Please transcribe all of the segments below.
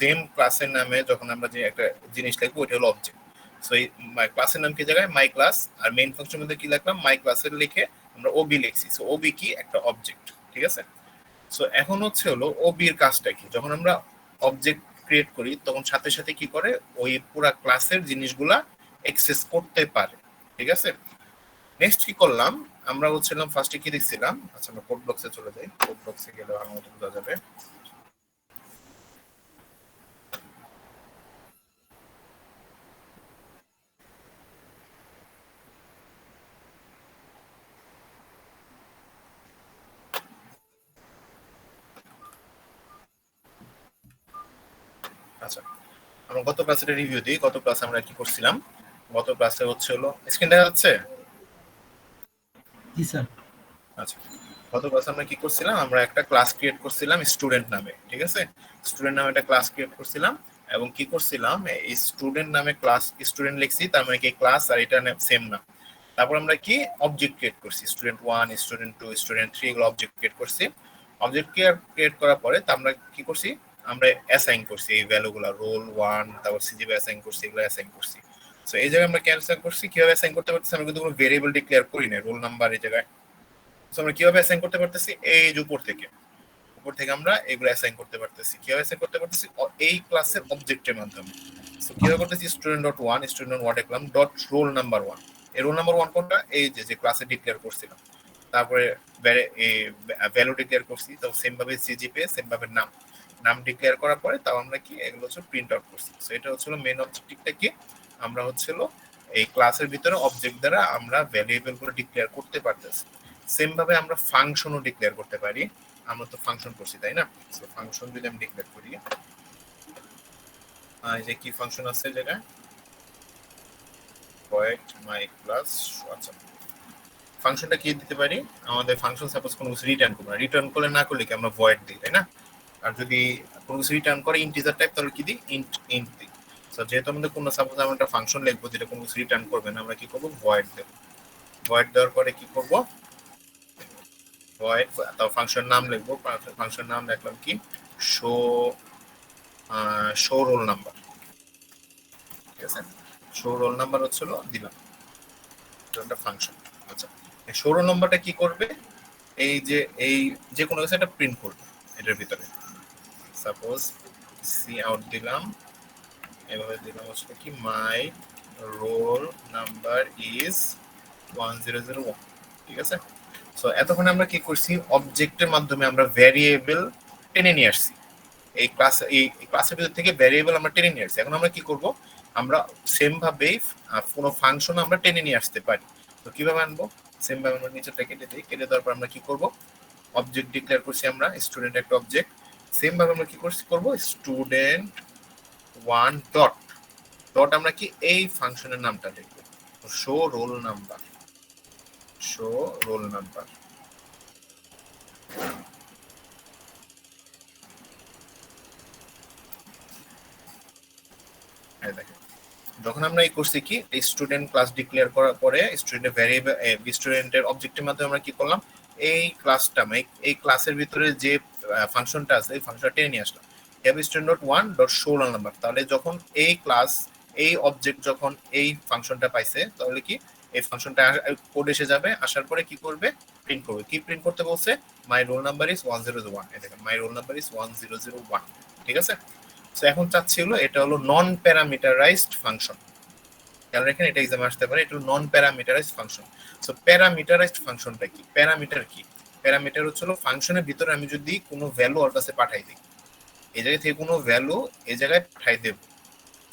Same ক্লাসের নামে যখন আমরা যে একটা জিনিস লিখবো ওইটা হলো অবজেক্ট। সো এই ক্লাসের নাম কি জায়গায় মাই ক্লাস, আর মেইন ফাংশন মধ্যে কি লিখলাম মাই ক্লাসের লিখে আমরা ওবি লিখছি। সো ওবি কি একটা অবজেক্ট, ঠিক আছে। সো এখন হচ্ছে হলো ওবির কাজটা কি, যখন আমরা অবজেক্ট ক্রিয়েট করি তখন সাথে সাথে কি করে ওই পুরা ক্লাসের জিনিসগুলা অ্যাক্সেস করতে পারে, ঠিক আছে। নেক্সট কি করলাম, আমরা হচ্ছিলাম ফার্স্টে কি দেখছিলাম, আচ্ছা আমরা কোড ব্লকসে চলে যাই, কোড ব্লকসে গেলে ভালো মতো বোঝা যাবে। আচ্ছা আমরা গত ক্লাসে রিভিউ দিই, গত ক্লাসে আমরা কি করছিলাম, গত ক্লাসে হচ্ছে হলো স্ক্রিন দেখা যাচ্ছে। জি স্যার। আচ্ছা গত ক্লাসে আমরা কি করছিলাম, আমরা একটা ক্লাস ক্রিয়েট করছিলাম স্টুডেন্ট নামে, ঠিক আছে। স্টুডেন্ট নামে একটা ক্লাস ক্রিয়েট করছিলাম এবং কি করছিলাম এই স্টুডেন্ট নামে ক্লাস স্টুডেন্ট লিখছি, তার মানে কি ক্লাস আর এটা সেম না। তারপর আমরা কি অবজেক্ট ক্রিয়েট করছি, স্টুডেন্ট 1 স্টুডেন্ট 2 স্টুডেন্ট 3 এগুলো অবজেক্ট ক্রিয়েট করছি। অবজেক্ট ক্রিয়েট করার পরে তা আমরা কি করছি, আমরা অ্যাসাইন করছি এই ভ্যালুগুলো, রোল 1 তারপর সিজিপি অ্যাসাইন করছি, এগুলো অ্যাসাইন করছি। সো এই জায়গায় আমরা ক্যান্সেল করছি, কিভাবে অ্যাসাইন করতে পারতেছি, আমরা কিন্তু কোনো ভেরিয়েবল ডিক্লেয়ার করি না রোল নাম্বার এই জায়গায়। সো আমরা কিভাবে অ্যাসাইন করতে পারতেছি, এই যে উপর থেকে আমরা এগুলো অ্যাসাইন করতে পারতেছি। কিভাবে অ্যাসাইন করতে পারতেছি, এই ক্লাসের অবজেক্টের মাধ্যমে। সো কিভাবে করতেছি, স্টুডেন্ট ডট 1 স্টুডেন্ট 1 লিখলাম ডট রোল নাম্বার 1। এই রোল নাম্বার 1 কোনটা, এই যে ক্লাসে ডিক্লেয়ার করছিলাম। তারপরে ভ্যালু ডিক্লেয়ার করছি, তো সেম ভাবে সিজিপি সেম ভাবে নাম ডিক্লেয়ার করার পরে তাও আমরা কি এগুলো হচ্ছে প্রিন্ট আউট করছি। সো এটা হচ্ছে মেইন অবজেক্টিভটা কি, আমরা হচ্ছে এই ক্লাসের ভিতরে অবজেক্ট দ্বারা আমরা ভ্যারিয়েবল গুলো ডিক্লেয়ার করতে পারতেছি। সেম ভাবে আমরা ফাংশনও ডিক্লেয়ার করতে পারি, আমরা তো ফাংশন করছি তাই না। সো ফাংশন যদি আমি ডিক্লেয়ার করি, এই যে কি ফাংশন আছে যেটা void my class। আচ্ছা ফাংশনটা কি দিতে পারি, আমাদের ফাংশন সাপোজ কোনো কিছু রিটার্ন করবে, রিটার্ন করলে না করলে কি আমরা ভয়েড দিই তাই না। আর যদি কোনো কিছু রিটার্ন করে ইন্টিজার টাইপ তাহলে কি দিই, ইন্ট দিই। সো যেহেতু আমাদের কোনো সাপোজ আমরা একটা ফাংশন লিখবো যেটা কোনো কিছু রিটার্ন করবে না, আমরা কি করবো ভয়েড দেব। ভয়েড দেওয়ার পরে কি করব, ভয়েড তাও ফাংশন নাম লিখবো, ফাংশন নাম লিখলাম কি শো শো রোল নাম্বার, ঠিক আছে। শো রোল নাম্বার হচ্ছে দিলাম, একটা ফাংশন। আচ্ছা শো রোল নাম্বারটা কি করবে, এই যে কোনো কিছু একটা প্রিন্ট করবে এটার ভিতরে। সাপোজ সি আউট দিলাম, এভাবে দিলাম হচ্ছে কি মাই রোল নাম্বার ইজ 1001, ঠিক আছে। সো এতক্ষণ আমরা কি করছি, অবজেক্টের মাধ্যমে আমরা ভ্যারিয়েবল টেনে নিয়ে আসছি এই ক্লাসের ভিতর থেকে ভ্যারিয়েবল আমরা টেনে নিয়ে আসছি। এখন আমরা কি করব, আমরা সেম ভাবে কোনো ফাংশন আমরা টেনে নিয়ে আসতে পারি। তো কিভাবে আনবো, সেম ভাবে আমরা নিচেটা কেটে দিই, কেটে দেওয়ার পর আমরা কি করব, অবজেক্ট ডিক্লেয়ার করছি আমরা স্টুডেন্ট একটা অবজেক্ট। সেম ভাবে আমরা কি করব, স্টুডেন্ট 1 ডট ডট আমরা কি এই ফাংশনের নামটা লিখব show roll number, show roll number. এই দেখেন যখন আমরা এই করছি কি স্টুডেন্ট ক্লাস ডিক্লেয়ার করার পরে স্টুডেন্টের ভ্যারিয়েবল স্টুডেন্টের অবজেক্টের মাধ্যমে আমরা কি করলাম, এই ক্লাসটা এই ক্লাসের ভিতরে যে ফাংশনটা আছে এই ফাংশনটা টেনে নিয়ে আসলাম student dot 1 dot show roll number. তাহলে যখন এই ক্লাস এই অবজেক্ট যখন এই ফাংশনটা পাইছে তাহলে কি এই ফাংশনটা কোড এসে যাবে, আসার পরে কি করবে, প্রিন্ট করবে। কি প্রিন্ট করতে বলছে, মাই রোল নাম্বার ইজ 1001। এই দেখেন মাই রোল নাম্বার ইজ 1001, ঠিক আছে। সো এখন চাচ্ছি হলো এটা হলো নন প্যারামিটারাইজড ফাংশন। খেয়াল রাখেন এটা এক্সামে আসতে পারে, এটা হলো নন প্যারামিটারাইজড ফাংশন। সো প্যারামিটারাইজড ফাংশনটা কি, প্যারামিটার কি, প্যারামিটার হচ্ছে ফাংশনের ভিতরে আমি যদি কোনো ভ্যালু ওর কাছে পাঠাই দিই, এই জায়গা থেকে কোনো ভ্যালু এই জায়গায় পাঠাই দেব,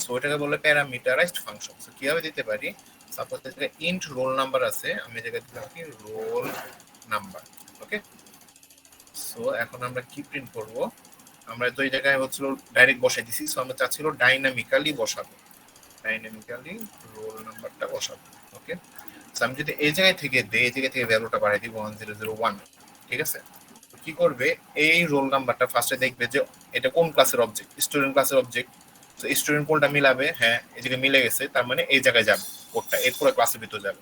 সো এটাকে বলে প্যারামিটারাইজড ফাংশন। সো কিভাবে দিতে পারি, সাপোজ এই জায়গায় ইন্ট রোল নাম্বার আছে, আমি এই জায়গায় দিলাম কি রোল নাম্বার, ওকে। সো এখন আমরা কি প্রিন্ট করব, আমরা তো এই জায়গায় হচ্ছিল ডাইরেক্ট বসাই দিছি, সো আমরা চাচ্ছিল ডাইনামিক্যালি বসাবো, ডাইনামিক্যালি রোল নাম্বারটা বসাবো, ওকে। সো আমি যদি এই জায়গা থেকে দেই, এই জায়গা থেকে ভ্যালুটা বাড়াই দিব 1001, ঠিক আছে। কি করবে, এই রোল নাম্বারটা ফার্স্টে দেখবে যে এটা কোন ক্লাসের অবজেক্ট, স্টুডেন্ট ক্লাসের অবজেক্ট। তো স্টুডেন্ট কোনটা মিলাবে, হ্যাঁ এই জায়গায় মিলে গেছে, তার মানে এই জায়গায় যাবে কোডটা, এর পুরো ক্লাসের ভিতর যাবে।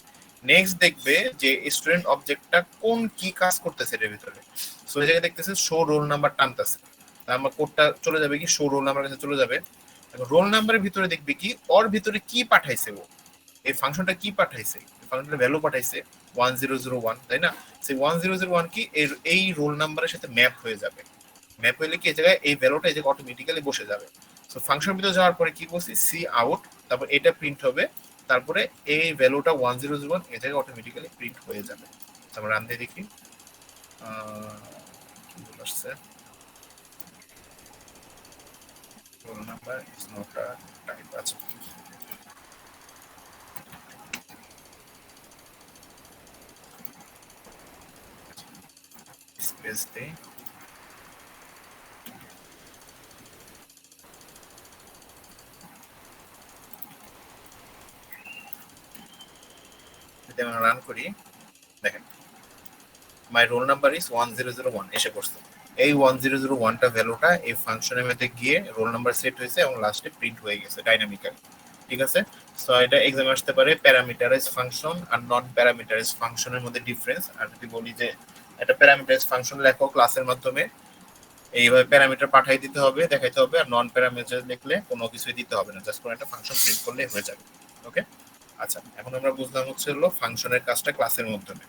নেক্সট দেখবে যে স্টুডেন্ট অবজেক্টটা কোন কি কাজ করতেছে এর ভিতরে, সো এই জায়গায় দেখতেছে শো রোল নাম্বার টানতেছে, আমার কোডটা চলে যাবে কি শো রোল নাম্বার কাছে চলে যাবে। এখন রোল নাম্বারের ভিতরে দেখবে কি ওর ভিতরে কি পাঠাইছে ও, এই ফাংশনটা কি পাঠাইছে, ফাংশনটা ভ্যালু পাঠাইছে 1001, তাই না? সেই 1001 কি এর এই রোল নাম্বারের সাথে ম্যাপ হয়ে যাবে। ম্যাপ হইলে কি এই জায়গায় এই ভ্যালুটা এই জায়গায় অটোমেটিক্যালি বসে যাবে। সো ফাংশনের ভিতরে যাওয়ার পরে কি বলছি, সি আউট, তারপর এটা প্রিন্ট হবে, তারপরে এই ভ্যালুটা 1001 এই জায়গায় অটোমেটিক্যালি প্রিন্ট হয়ে যাবে। আমরা রান দিয়ে দেখি কি আসছে। Roll number is not a type. আচ্ছা, স্পেস দেই, যদি আমরা রান করি দেখেন মাই রোল নাম্বার ইজ 1001 এসে পড়ছে। এই 1001টা ভ্যালুটা এই ফাংশনের মধ্যে গিয়ে রোল নাম্বার সেট হয়েছে এবং লাস্টে প্রিন্ট হয়ে গেছে ডাইনামিক্যালি। ঠিক আছে, সো এটা এক্সামে আসতে পারে প্যারামিটারাইজ ফাংশন আর নন প্যারামিটারাইজ ফাংশনের মধ্যে ডিফারেন্স। আর যদি বলি যে এটা প্যারামিটারাইজ ফাংশন লেখো ক্লাসের মাধ্যমে, এইভাবে প্যারামিটার পাঠিয়ে দিতে হবে, দেখাইতে হবে। আর নন প্যারামিটার লিখলে কোনো কিছুই দিতে হবে না, জাস্ট কোনো একটা ফাংশন প্রিন্ট করলে হয়ে যাবে। ওকে, আচ্ছা এখন আমরা বুঝলাম হচ্ছে হলো ফাংশনের কাজটা ক্লাসের মাধ্যমে।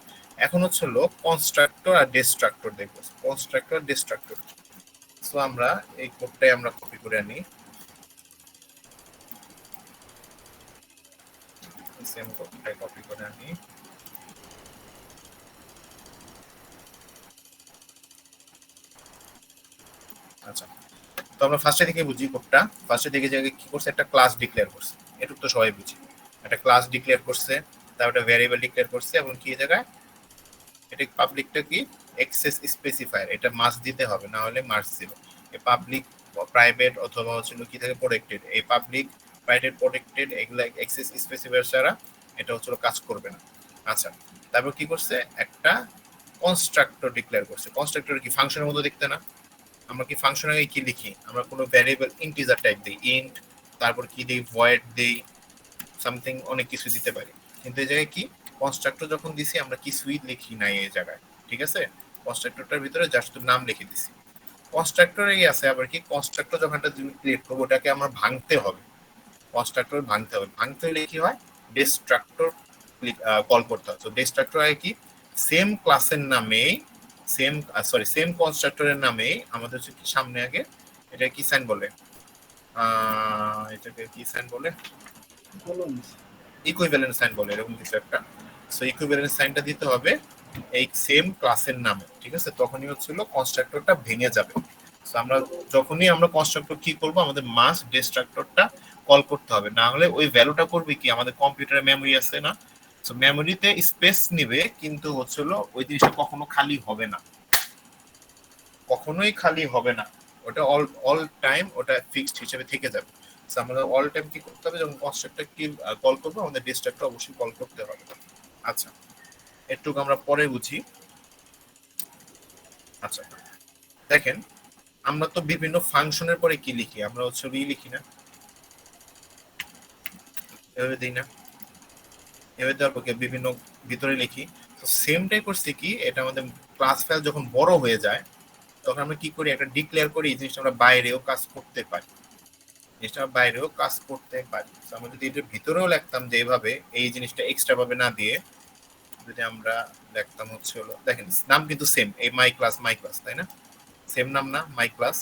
এখন হচ্ছে হলো কনস্ট্রাক্টর আর ডিস্ট্রাক্টর দেখবো। কনস্ট্রাক্টর ডিস্ট্রাক্টর, সো আমরা এই কোডটাই আমরা কপি করে আনি, সেম কোডটাই কপি করে আনি। আচ্ছা, তো আমরা ফার্স্টে থেকে বুঝি কোডটা। ফার্স্টে থেকে জায়গায় কি করছে, একটা ক্লাস ডিক্লেয়ার করছে, এটুকু তো সবাই বুঝি। একটা ক্লাস ডিক্লেয়ার করছে, তারপর একটা ভ্যারিয়েবল ডিক্লেয়ার করছে, এবং কি জায়গায় এটা পাবলিকটা কি অ্যাক্সেস স্পেসিফায়ার, এটা মাস্ক দিতে হবে, না হলে মার্কস দিল। এই পাবলিক প্রাইভেট অথবা হচ্ছিল কি থাকে প্রোটেক্টেড, এই পাবলিক প্রাইভেট প্রোটেক্টেড এগুলা অ্যাক্সেস স্পেসিফায়ার ছাড়া এটা হচ্ছিল কাজ করবে না। আচ্ছা, তারপর কি করছে, একটা কনস্ট্রাক্টর ডিক্লেয়ার করছে। কনস্ট্রাক্টর কি ফাংশনের মতো দেখতে না? আমরা কি ফাংশন আগে কি লিখি, আমরা কোনো ভ্যারিয়েবল ইন্টিজার টাইপ দিই ইন্ট, তারপর কি দিই ভয়েড দিই, সামথিং অনেক কিছু দিতে পারি। কিন্তু এই জায়গায় কি কনস্ট্রাক্টর যখন দিছি আমরা কিছুই লিখি নাই এই জায়গায়। ঠিক আছে, কনস্ট্রাক্টরটার ভিতরে জাস্ট নাম লিখে দিছি। কনস্ট্রাক্টরেই আছে আবার কি, কনস্ট্রাক্টর যখন একটা ক্রিয়েট করবো ওটাকে আমার ভাঙতে হবে, কনস্ট্রাক্টর ভাঙতে হবে। ভাঙতে হলে কি হয়, ডিস্ট্রাক্টর কল করতে হয়। তো ডিস্ট্রাক্টর হয় কি সেম ক্লাসের নামেই, সেম সরি সেম কনস্ট্রাক্টরের নামেই আমাদের হচ্ছে কি সামনে আগে এটা কি সাইন বলে, এটাকে কি সাইন বলে, ইকুইভ্যালেন্ট সাইন বলে, এরকম কিছু একটা। সো ইকুইভ্যালেন্ট সাইনটা দিতে হবে এই সেম ক্লাসের নামে। ঠিক আছে, তখনই হচ্ছিল কনস্ট্রাক্টরটা ভেঙে যাবে। সো আমরা যখনই আমরা কনস্ট্রাক্টর কি করব, আমাদের মাস ডিস্ট্রাক্টরটা কল করতে হবে, না হলে ওই ভ্যালুটা করবে কি আমাদের কম্পিউটারে মেমরি আছে না, সো মেমরিতে স্পেস নিবে, কিন্তু হচ্ছিল ওই জিনিসটা কখনো খালি হবে না, কখনোই খালি হবে না, ওটা অল অল টাইম ওটা ফিক্সড হিসেবে থেকে যাবে। সো আমাদের অল টাইম কি করতে হবে, যখন কনস্ট্রাক্টর কি কল করবো আমাদের ডিস্ট্রাক্টর অবশ্যই কল করতে হবে। আচ্ছা, এটুকু আমরা পরে বুঝি। আচ্ছা দেখেন, আমরা তো বিভিন্ন ফাংশনের পরে কি লিখি, আমরা হচ্ছে লিখি না, এভাবে দিই না, এভাবে দেওয়ার পর বিভিন্ন ভিতরে লিখি। তো সেমটাই করছি কি, এটা আমাদের ক্লাস ফাইল যখন বড় হয়ে যায় তখন আমরা কি করি, একটা ডিক্লেয়ার করি, এই জিনিসটা আমরা বাইরেও কাজ করতে পারি, জিনিসটা বাইরেও কাজ করতে পারি। আমরা যদি এটার ভিতরেও লিখতাম যে এইভাবে, এই জিনিসটা এক্সট্রা ভাবে না দিয়ে যদি আমরা লিখতাম হচ্ছে হলো, দেখেন নাম কিন্তু সেম, এই মাই ক্লাস, তাই না? সেম নাম না, মাই ক্লাস।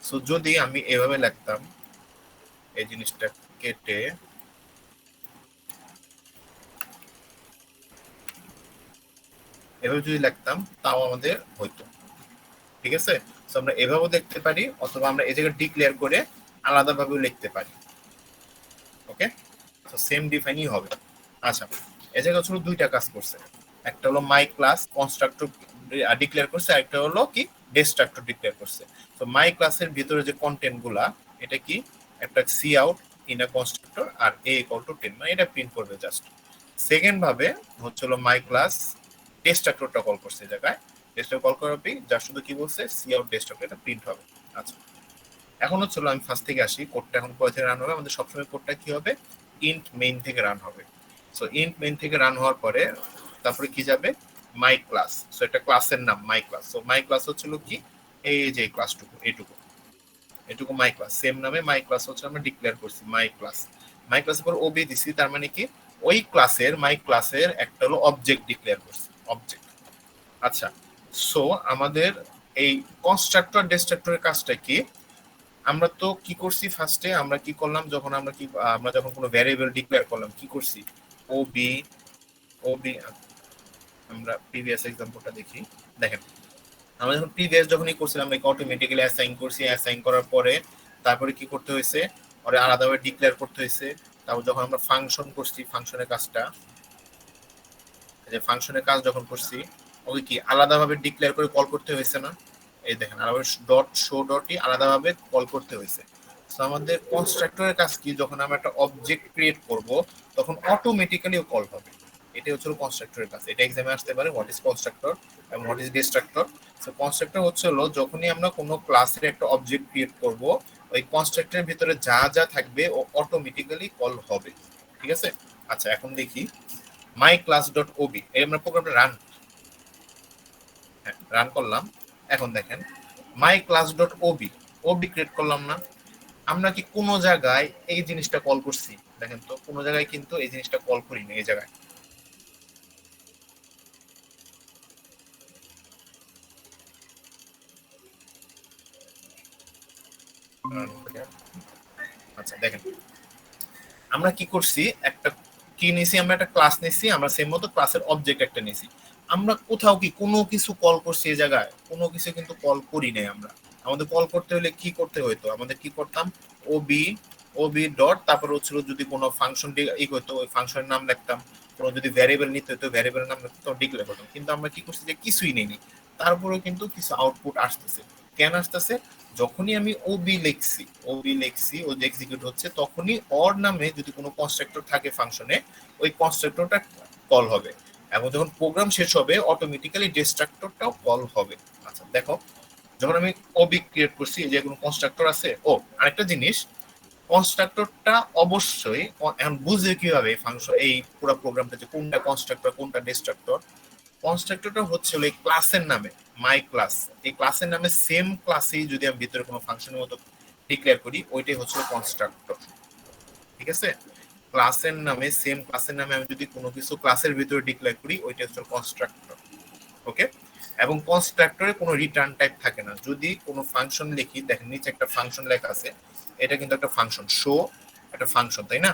সো যদি আমি এভাবে লিখতাম, এই জিনিসটা কেটে এভাবে যদি লিখতাম তাও আমাদের হইতো। ঠিক আছে, তো আমরা এভাবেও দেখতে পারি, অথবা আমরা এই জায়গায় ডিক্লেয়ার করে আলাদাভাবেও লিখতে পারি। ওকে, তো সেম ডিফাইনই হবে। আচ্ছা, এই জায়গায় ছোট দুইটা কাজ করছে, একটা হলো মাই ক্লাস কনস্ট্রাক্টর ডিক্লেয়ার করছে, আর একটা হলো কি ডিস্ট্রাক্টর ডিক্লেয়ার করছে। তো মাই ক্লাসের ভিতরে যে কন্টেন্ট গুলা, এটা কি একটা cout in a constructor আর এ ইকুয়াল টু 10, মানে এটা প্রিন্ট করবে জাস্ট। সেকেন্ড ভাবে হচ্ছে হলো মাই ক্লাস ডিস্ট্রাক্টরটা কল করছে, জায়গায় ডিস্ট্রাক্টর কল করার পর যার শুধু কি বলছে সি আউট ডিস্ট্রাক্টর, এটা প্রিন্ট হবে। আচ্ছা, এখন হচ্ছে আমি ফার্স্ট থেকে আসি, কোডটা এখন কোথা থেকে রান হবে, আমাদের সবসময় কোডটা কি হবে, ইন্ট মেইন থেকে রান হবে। সো ইন্ট মেইন থেকে রান হওয়ার পরে তারপরে কি যাবে, মাই ক্লাস। সো এটা ক্লাসের নাম my class. So my class হচ্ছিল কি এই যে ক্লাসটুকু, এইটুকু। এটুকু মাই ক্লাস, সেম নামে মাই ক্লাস হচ্ছে আমরা ডিক্লেয়ার করছি মাই ক্লাস। মাই ক্লাসের পর ওবি দিছি, তার মানে কি ওই ক্লাসের মাই ক্লাসের একটা হলো অবজেক্ট ডিক্লেয়ার করছি, অবজেক্ট। আচ্ছা, সো আমাদের এই কনস্ট্রাক্টর ডিস্ট্রাক্টরের কাজটা কি? আমরা তো কি করছি ফার্স্টে, আমরা কি করলাম যখন আমরা যখন কোনো ভ্যারিয়েবল ডিক্লেয়ার করলাম কি করছি, ওবি ওবি আমরা প্রিভিয়াস এক্সাম্পলটা দেখি। দেখেন আমরা যখন প্রিভিয়াস যখনই করছিলাম আমরা অটোমেটিক্যালি অ্যাসাইন করছি, অ্যাসাইন করার পরে তারপরে কি করতে হয়েছে, ওরে আলাদাভাবে ডিক্লেয়ার করতে হয়েছে। তারপর যখন আমরা ফাংশন করছি, ফাংশনের কাজটা, যে ফাংশনের কাজ যখন করছি ওকে কি আলাদাভাবে ডিক্লেয়ার করে কল করতে হয়েছে না? এই দেখেন আলাদা ডট শো ডটই আলাদাভাবে কল করতে হয়েছে। তো আমাদের কনস্ট্রাক্টরের কাজ কি, যখন আমরা একটা অবজেক্ট ক্রিয়েট করব তখন অটোমেটিক্যালি কল হবে। এটাই হচ্ছে কনস্ট্রাক্টরের কাজ। এটা এক্সামে আসতে পারে, হোয়াট ইজ কনস্ট্রাক্টর এবং what is distractor. So constructor হচ্ছে হলো যখনই আমরা কোনো ক্লাসের একটা অবজেক্ট ক্রিয়েট করব, ওই কনস্ট্রাক্টরের ভিতরে যা যা থাকবে ও অটোমেটিক্যালি কল হবে। ঠিক আছে? আচ্ছা, এখন দেখি মাই ক্লাস ডট ওবি, এই আমরা প্রোগ্রামটা রান করলাম। এখন দেখেন my class dot ob, ob create করলাম না, আমরা কি কোনো জায়গায় এই জিনিসটা কল করছি? দেখেন তো কোনো জায়গায় কিন্তু এই জিনিসটা কল করি না। এই জায়গায় আচ্ছা দেখেন আমরা কি করছি, একটা কি নিছি, আমরা একটা ক্লাস নিছি, আমরা সেম মতো ক্লাসের অবজেক্ট একটা নিছি। আমরা কোথাও কি কোনো কিছু কল করছি? এই জায়গায় কোনো কিছু কিন্তু কল করি নাই আমরা। আমাদের কল করতে হলে কি করতে হইতো, আমাদের কি করতাম, ওবি ওবি ডট, তারপর হচ্ছিল যদি কোনো ফাংশন ই হইতো ওই ফাংশনের নাম লিখতাম, কোনো যদি ভ্যারিয়েবল নিতে হইতো ভ্যারিয়েবলের নাম লিখতাম, ডিক্লেয়ার করতাম। কিন্তু আমরা কি করছি যে কিছুই নেই, তারপরেও কিন্তু কিছু আউটপুট আসতেছে। কেন আসতেছে? যখনই আমি ওবি লিখছি ও যে এক্সিকিউট হচ্ছে, তখনই অর নামে যদি কোনো কনস্ট্রাক্টর থাকে ফাংশনে, ওই কনস্ট্রাক্টরটা কল হবে। এবং যখন প্রোগ্রাম শেষ হবে অটোমেটিক্যালি ডিস্ট্রাক্টরটাও কল হবে। আচ্ছা দেখো, যখন আমি ওবি ক্রিয়েট করছি, যে কোনো কনস্ট্রাক্টর আছে। ও আরেকটা জিনিস, কনস্ট্রাক্টরটা অবশ্যই এখন বুঝবে কিভাবে ফাংশন, এই পুরো প্রোগ্রামটা যে কোনটা কনস্ট্রাক্টর কোনটা ডিস্ট্রাক্টর। কনস্ট্রাক্টরটা হচ্ছে এই ক্লাসের নামে মাই ক্লাস, এই ক্লাসের নামে সেম ক্লাসেই যদি আমি ভিতরে কোনো ফাংশনের মতো ডিক্লেয়ার করি, ওইটাই হচ্ছে কনস্ট্রাক্টর। ঠিক আছে? ক্লাসের নামে সেম ক্লাসের নামে আমি যদি কোনো কিছু ক্লাসের ভিতরে ডিক্লেয়ার করি, ওইটা হচ্ছে কনস্ট্রাক্টর। ওকে? এবং কনস্ট্রাক্টরে কোনো রিটার্ন টাইপ থাকে না। যদি কোনো ফাংশন লিখি, দেখেন নিচে একটা ফাংশন লেখা আছে, এটা কিন্তু একটা ফাংশন, শো একটা ফাংশন, তাই না?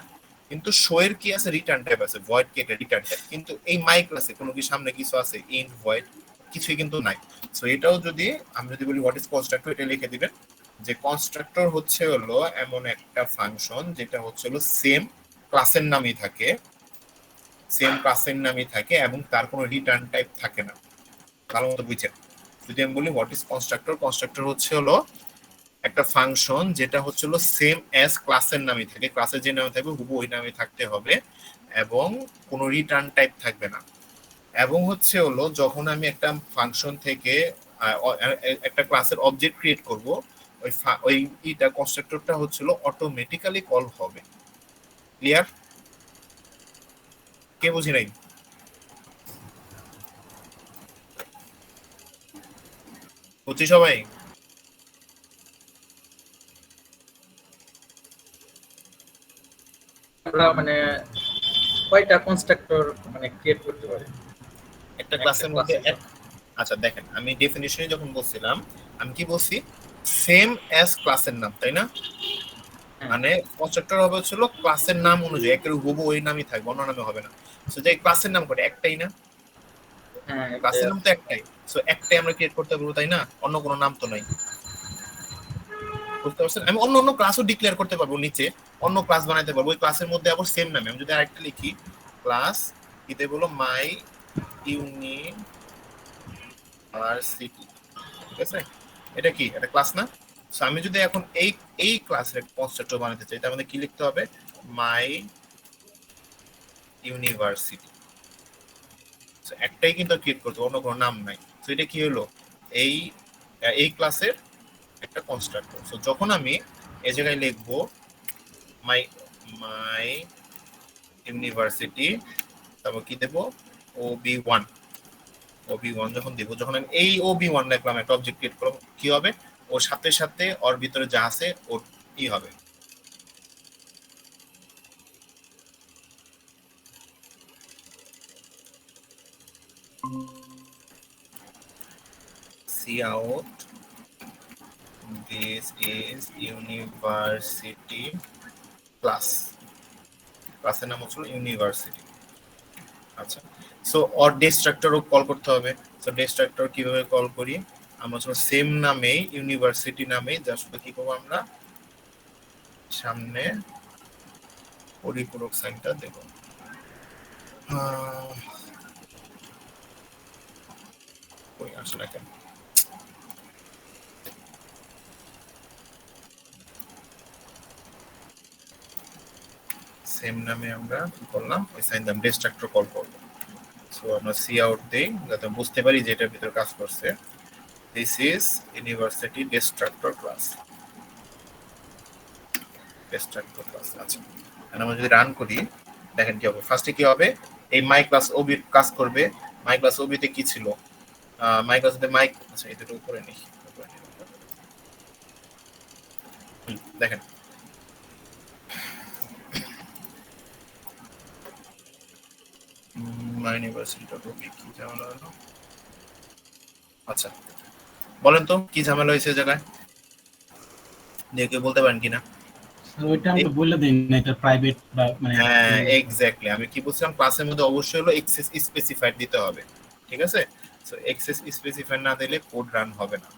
কিন্তু শো এর কি আছে, রিটার্ন টাইপ আছে, ভয়েড কি একটা রিটার্ন টাইপ। কিন্তু এই মাই ক্লাসে কোনো কি সামনে কিছু আছে, ইন্ট ভয়েড কিছুই কিন্তু নাই। সো এটাও যদি আমি যদি বলি হোয়াট ইজ কনস্ট্রাক্টর, এটা লিখে দিবেন যে কনস্ট্রাক্টর হচ্ছে হলো এমন একটা ফাংশন যেটা হচ্ছে হলো সেম ক্লাসের নামই থাকে, এবং তার কোনো রিটার্ন টাইপ থাকে না। ভালো মতো বুঝছেন? যদি আমি বলি হোয়াট ইজ কনস্ট্রাক্টর, কনস্ট্রাক্টর হচ্ছে হলো একটা ফাংশন যেটা হচ্ছে হলো সেম অ্যাজ ক্লাসের নামই থাকে, ক্লাসের যে নামে থাকবে হুবহু ওই নামে থাকতে হবে, এবং কোনো রিটার্ন টাইপ থাকবে না। এবং হচ্ছে হলো যখন আমি একটা ফাংশন থেকে একটা ক্লাসের অবজেক্ট ক্রিয়েট করব, ওই ইটা কনস্ট্রাক্টরটা হচ্ছিল অটোমেটিক্যালি কল হবে। ক্লিয়ার? কে বুঝি নাই? বুঝছি সবাই? আমরা মানে কয়টা কনস্ট্রাক্টর মানে ক্রিয়েট করতে পারি একটা ক্লাসের মধ্যে আচ্ছা দেখেন, আমি ডেফিনিশনে যখন বলছিলাম আমি কি বলছি, সেম অ্যাজ ক্লাসের নাম, তাই না? মানে কনস্ট্রাক্টর হবে হচ্ছে ক্লাসের নাম অনুযায়ী একের হুবহু ওই নামই থাকবে, অন্য নামে হবে না। সো যে ক্লাসের নাম করে একটাই না, ক্লাসের নাম তো একটাই। সো একটাই আমরা ক্রিয়েট করতে পারবো, তাই না? অন্য কোনো নাম তো নাই। বুঝতে পারছেন? আমি অন্য অন্য ক্লাসও ডিক্লেয়ার করতে পারবো, নিচে অন্য ক্লাস বানাইতে পারবো ওই ক্লাসের মধ্যে আবার সেম নামে। আমি যদি আরেকটা লিখি ক্লাস, এতে বলো মাই ইউনিভার্সিটি, ঠিক আছে? এটা কি এটা ক্লাস না? সো আমি যদি এখন এই ক্লাসের কনস্ট্রাক্টর বানাতে চাই, তার মধ্যে কি লিখতে হবে, মাই ইউনিভার্সিটি। সো একটাই কিন্তু ক্রিয়েট করতে, অন্য কোনো নাম নাই। সো এটা কি হলো, এই এই ক্লাসের একটা কনস্ট্রাক্টর। সো যখন আমি এই জায়গায় লিখবো মাই মাই ইউনিভার্সিটি, তারপর কি দেবো, ওবি1, যখন দেবো, যখন আমি এই ওবি1 লিখলাম, একটা অবজেক্ট ক্রিয়েট করলাম, কি হবে, ওর সাথে সাথে ওর ভিতরে যা আছে ওর ই হবে। See out, this is university class, ক্লাসের নাম হচ্ছে ইউনিভার্সিটি। আচ্ছা, সো অর ডিস্ট্রাক্টরও কল করতে হবে। সো ডিস্ট্রাক্টর কিভাবে কল করি, আমরা সেম নামেই ইউনিভার্সিটি নামেই জাস্ট কি করবো, আমরা সামনে পরিপূরক সাইনটা দেব। কই আসে না কেন, সেম নামে আমরা কি করলাম, ওই সাইন দাম ডিস্ট্রাক্টর কল করব। সো আমরা সি আউট দেই যাতে বুঝতে পারি যে এটার ভিতর কাজ করছে। This is university destructor class, destructor class. আচ্ছা, আমরা যদি রান করি দেখেন কি হবে। ফার্স্টে কি হবে, এই মাই ক্লাস ওবি কাজ করবে। মাই ক্লাস ওবিতে কি ছিল, মাই ক্লাসে মাইক, আচ্ছা এটা উপরে নেই, দেখেন মাই ইউনিভার্সিটি কি ঝামেলা হলো। আচ্ছা বলেন তো কি ঝামেলা হয়েছে জায়গায়, কেউ বলতে পারেন কিনা? ওইটা আমরা বলে দেই না, এটা প্রাইভেট বা মানে হ্যাঁ এক্স্যাক্টলি, আমি কি বলছিলাম, ক্লাসের মধ্যে অবশ্যই হলো এক্সেস স্পেসিফাইড দিতে হবে, ঠিক আছে? সো এক্সেস স্পেসিফাইড না দিলে কোড রান হবে না।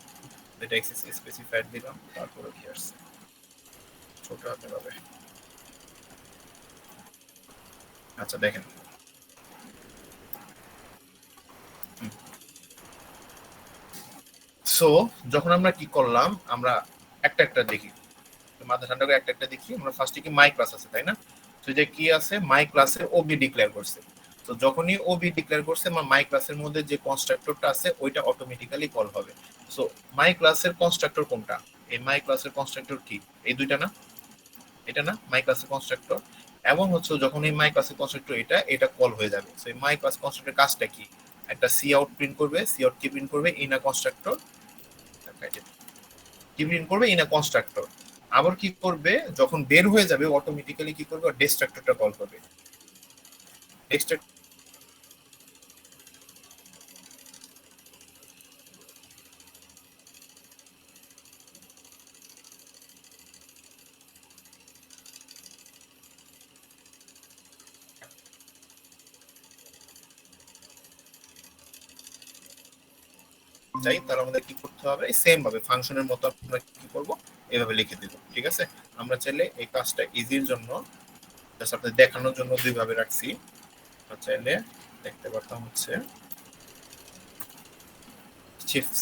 এটা এক্সেস স্পেসিফাইড দিলাম, তারপরে কি আসছে, ছোট হাতে হবে। আচ্ছা দেখেন, সো যখন আমরা কি করলাম, আমরা একটা একটা দেখি, মাথা ঠান্ডা করে একটা একটা দেখি। আমরা ফার্স্টে কি মাই ক্লাস আছে তাই না, তো যে কি আছে মাই ক্লাসের ওবি ডিক্লেয়ার করছে। তো যখনই ওবি ডিক্লেয়ার করছে, আমার মাই ক্লাসের মধ্যে যে কনস্ট্রাক্টরটা আছে ওইটা অটোমেটিক্যালি কল হবে। সো মাই ক্লাসের কনস্ট্রাক্টর কোনটা, এই মাই ক্লাসের কনস্ট্রাক্টর কি, এই দুইটা না, এটা না মাই ক্লাসের কনস্ট্রাক্টর। এবং হচ্ছে যখন এই মাই ক্লাসের কনস্ট্রাক্টর এটা এটা কল হয়ে যাবে। সো এই মাই ক্লাস কনস্ট্রাক্টর কাজটা কি, একটা সি আউট প্রিন্ট করবে, সি আউট কি প্রিন্ট করবে, ইন আ কনস্ট্রাক্টর, কি প্রিন্ট করবে, ইন আ কনস্ট্রাক্টর। আবার কি করবে, যখন বের হয়ে যাবে অটোমেটিক্যালি কি করবে, ডিস্ট্রাক্টরটা কল করবে। চাই তাহলে আমাদের কি করতে হবে, সেম ভাবে ফাংশনের মতো আমরা কি করব, এভাবে লিখে দিব, ঠিক আছে? আমরা চাইলে এই কাজটা ইজির জন্য জাস্ট আপনাদের দেখানোর জন্য দুই ভাবে রাখছি। চাইলে দেখতে পারতাম হচ্ছে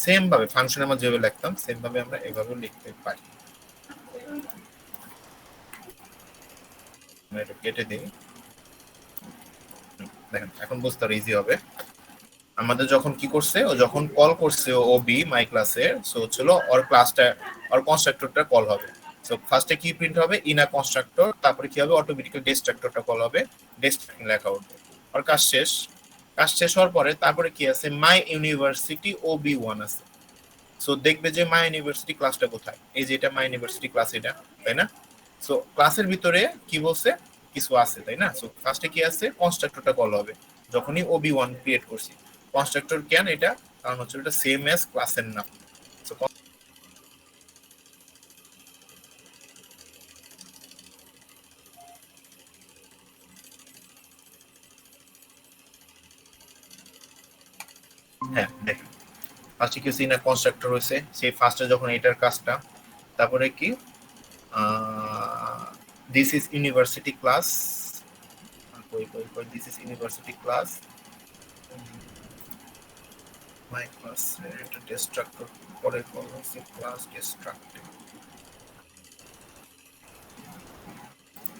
সেম ভাবে ফাংশনের আমরা যেভাবে লিখতাম সেম ভাবে আমরা এভাবে লিখতে পারি। আমরা এটা কেটে দিই, দেখেন এখন বুঝতে আরো ইজি হবে। আমাদের যখন কি করছে, ও যখন কল করছে ও বি মাই ক্লাসের, সো হচ্ছিল ওর ক্লাসটা, ওর কনস্ট্রাক্টরটা কল হবে। সো ফার্স্টে কি প্রিন্ট হবে, ইন আ কনস্ট্রাক্টর, তারপরে কি হবে, অটোমেটিক্যালি ডিস্ট্রাক্টরটা কল হবে, ডিস্ট্রাক্টর লেখা উঠবে। আর কাজ শেষ, কাজ শেষ হওয়ার পরে তারপরে কি আছে, my university o b one আছে। সো দেখবে যে মাই ইউনিভার্সিটি ক্লাসটা কোথায়, এই যে এটা মাই ইউনিভার্সিটি ক্লাস, এটা তাই না? সো ক্লাসের ভিতরে কি বলছে, কিছু আছে তাই না? সো ফার্স্টে কি আছে, কনস্ট্রাক্টরটা কল হবে যখনই ওবি ওয়ান ক্রিয়েট করছি। কনস্ট্রাক্টর কেন এটা, কারণ হচ্ছে এটা সেম অ্যাজ ক্লাসের নাম। সো হ্যাঁ দেখেন, ফার্স্টে কি সিনা কনস্ট্রাক্টর হয়েছে, সেই ফার্স্টে যখন এটার কাজটা, তারপরে কি দিস ইজ ইউনিভার্সিটি ক্লাস, কই কই কই, this is university class my class, এটা ডিস্ট্রাক্টর পরে কল হচ্ছে ক্লাস ডিস্ট্রাক্টর।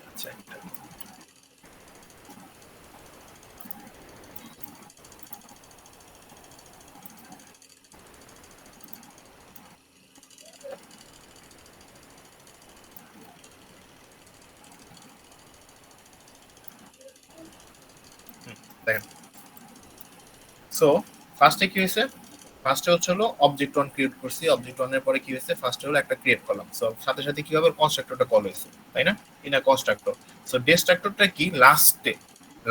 আচ্ছা একটা দেখেন, সো ফার্স্টে কি হয়েছে, ফার্স্টে হচ্ছে হলো অবজেক্ট ওয়ান ক্রিয়েট করছি, অবজেক্ট ওয়ানের পরে কি হয়েছে, ফার্স্টে হলো একটা ক্রিয়েট করলাম, সো সাথে সাথে কি হবে, কনস্ট্রাক্টরটা কল হয়েছে, তাই না, ইনা কনস্ট্রাক্টর। সো ডিস্ট্রাক্টরটা কি, লাস্টে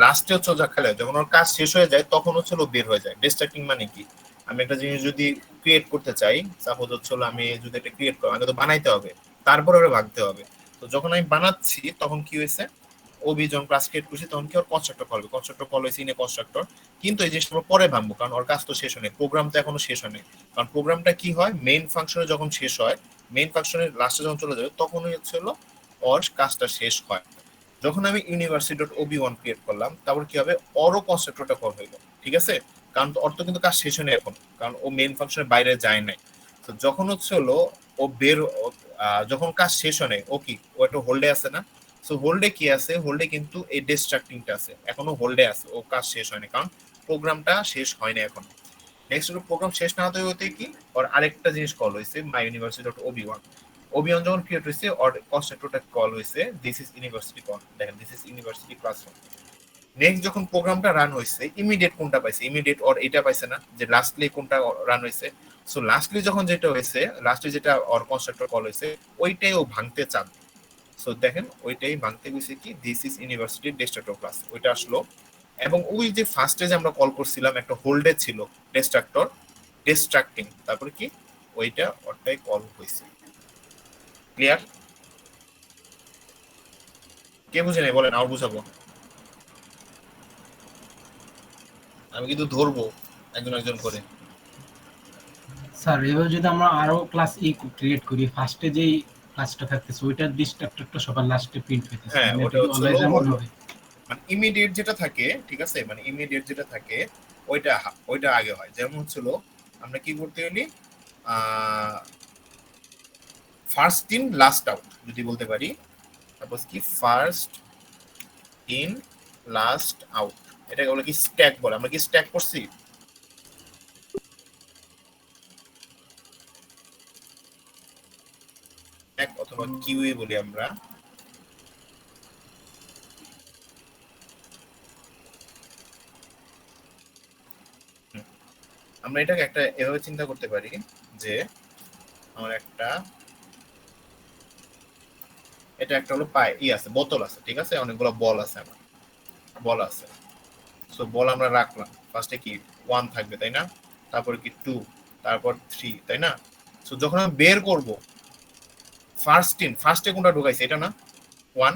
লাস্টে হচ্ছে যা খেলে যখন ওর কাজ শেষ হয়ে যায় তখন হচ্ছে হলো বের হয়ে যায়। ডিস্ট্রাক্টিং মানে কি, আমি একটা জিনিস যদি ক্রিয়েট করতে চাই, সাপোজ হচ্ছে হলো আমি যদি এটা ক্রিয়েট করি, আমাকে তো বানাইতে হবে, তারপরে ওটা ভাঙতে হবে। তো যখন আমি বানাচ্ছি তখন কি হয়েছে, ওবি যখন ক্লাস ক্রিয়েট করছি তখন কি ওর কনস্ট্রাক্টর কল হবে, কনস্ট্রাক্টর কল হয়েছে ইনে কনস্ট্রাক্টর। কিন্তু এই জিনিসটা আমরা পরে ভাঙবো, কারণ ওর কাজ তো শেষ হয়নি, প্রোগ্রাম তো এখনো শেষ হয়নি। কারণ প্রোগ্রামটা কি হয়, মেইন ফাংশনে যখন শেষ হয়, মেইন ফাংশনের লাস্টে যখন চলে যাবে তখনই হচ্ছে হলো ওর কাজটা শেষ হয়। যখন আমি university dot ob one create করলাম, তারপর কি হবে, ওরও কনস্ট্রাক্টরটা কল হইল, ঠিক আছে, কারণ ওর তো কিন্তু কাজ শেষ হয়নি এখন, কারণ ও মেইন ফাংশনের বাইরে যায় নাই। তো যখন হচ্ছে হলো ও বের যখন কাজ শেষ হয় নাই, ও কি ও একটা হোল্ডে আছে না, সো হোল্ডে কি আছে, হোল্ডে কিন্তু এই ডিস্ট্রাক্টিংটা আছে, এখনো হোল্ডে আছে, ও কাজ শেষ হয়নি কারণ প্রোগ্রামটা শেষ হয়নি এখন। নেক্সট হলো প্রোগ্রাম শেষ না হতে হতে কি ওর আরেকটা জিনিস কল হয়েছে, my university dot ob one. Ob one যখন ক্রিয়েট হয়েছে ওর কনস্ট্রাক্টরটা কল হয়েছে দিস ইজ ইউনিভার্সিটি কল, দেখেন this is university classroom. Next যখন প্রোগ্রামটা রান হয়েছে, ইমিডিয়েট কোনটা পাইছে, ইমিডিয়েট ওর এটা পাইছে না যে লাস্টলি কোনটা রান হয়েছে। সো লাস্টলি যখন যেটা হয়েছে, লাস্টলি যেটা ওর কনস্ট্রাক্টর কল হয়েছে, ওইটাই ও ভাঙতে চান। সো দেখেন ওইটাই ভাঙতে গেছে কি, দিস ইজ ইউনিভার্সিটি ডেস্ট্রাক্টর ক্লাস, ওইটা আসলো। এবং ওই যে ফার্স্টে যে আমরা কল করছিলাম একটা হোল্ডে ছিল ডিস্ট্রাক্টর, ডিস্ট্রাক্টিং, তারপরে কি ওইটা ওটাই কল হয়েছে। ক্লিয়ার? কে বুঝে নাই বলেন, আর বুঝাবো? আমি কিন্তু ধরবো একজন একজন করে। স্যার এবার যদি আমরা আরো ক্লাস ক্রিয়েট করি, ফার্স্টে যেই ক্লাসটা থাকতেছে ওইটার ডিস্ট্রাক্টরটা সবার লাস্টে প্রিন্ট হইতেছে, হ্যাঁ মানে ওটা এটা কি হচ্ছে অলওয়েজ এমন হবে? মানে ইমিডিয়েট যেটা থাকে, ঠিক আছে, মানে ইমিডিয়েট যেটা থাকে ওইটা ওইটা আগে হয়। যেমন হচ্ছিল আমরা কি করতে গেলি, ফার্স্ট ইন লাস্ট আউট যদি বলতে পারি, সাপোজ কি ফার্স্ট ইন লাস্ট আউট, এটাকে বলে কি স্ট্যাক বলে। আমরা কি স্ট্যাক করছি, স্ট্যাক অথবা কিউএ বলি আমরা। আমরা এটাকে একটা এভাবে চিন্তা করতে পারি যে আমার একটা, এটা একটা হলো পাই আছে, বোতল আছে, ঠিক আছে, অনেকগুলো বল আছে, আমার বল আছে। সো বল আমরা রাখলাম, ফার্স্টে কি ওয়ান থাকবে তাই না, তারপরে কি টু, তারপর থ্রি, তাই না। সো যখন আমি বের করব, ফার্স্টে কোনটা ঢুকাইছে, এটা না ওয়ান,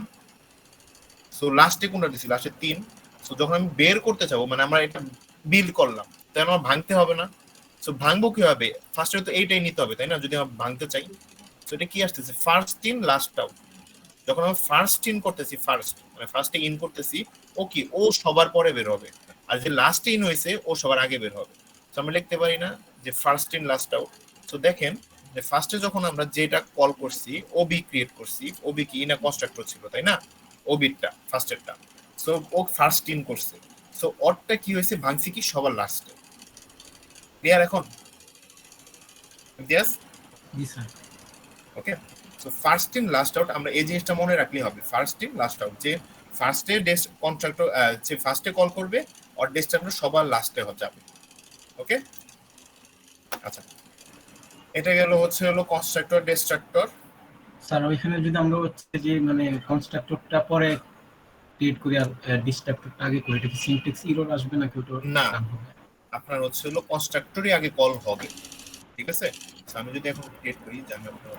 সো লাস্টে কোনটা দিছি, লাস্টে তিন। সো যখন আমি বের করতে চাবো, মানে আমরা এটা বিল্ড করলাম, তাই আমার ভাঙতে হবে না। সো ভাঙবো কি হবে, ফার্স্টে তো এইটাই নিতে হবে তাই না, যদি আমরা ভাঙতে চাই। সো এটা কি আসতেছে, ফার্স্ট ইন লাস্ট আউট। যখন আমি ফার্স্ট ইন করতেছি, ফার্স্ট মানে ফার্স্টে ইন করতেছি, ও কি ও সবার পরে বের হবে, আর যে লাস্ট ইন হয়েছে ও সবার আগে বের হবে। তো আমরা লিখতে পারি না যে ফার্স্ট ইন লাস্ট আউট। তো দেখেন যে ফার্স্টে যখন আমরা যেটা কল করছি, ওবি ক্রিয়েট করছি, ওবি কি ইনা কনস্ট্রাক্টর ছিল তাই না, ওবিটা ফার্স্টেরটা। সো ও ফার্স্ট ইন করছে, সো ওরটা কি হয়েছে, ভাঙছি কি সবার লাস্টে। ক্লিয়ার এখন? Yes. G sir. Okay, so first in last out, আমরা এই জিনিসটা মনে রাখলেই হবে, ফার্স্ট ইন লাস্ট আউট, যে ফার্স্টে ডেস্ক কন্ট্রাক্টর যে ফার্স্টে কল করবে আর ডেস্ট্রাক্টর সবার লাস্টে যাবে। ওকে, আচ্ছা, এটা গেল হচ্ছে হলো কনস্ট্রাক্টর ডিস্ট্রাক্টর। স্যার ওইখানে যদি আমরা হচ্ছে যে মানে কনস্ট্রাক্টরটা পরে ক্রিয়েট করি আর ডিস্ট্রাক্টরটা আগে করি, এটা কি সিনট্যাক্স এরর আসবে নাকি ওটা না, রান হবে? আপনার হচ্ছে হলো কনস্ট্রাক্টরই আগে কল হবে, ঠিক আছে। So, আমি যদি এখন ক্রিয়েট করি, যে আমি আপনার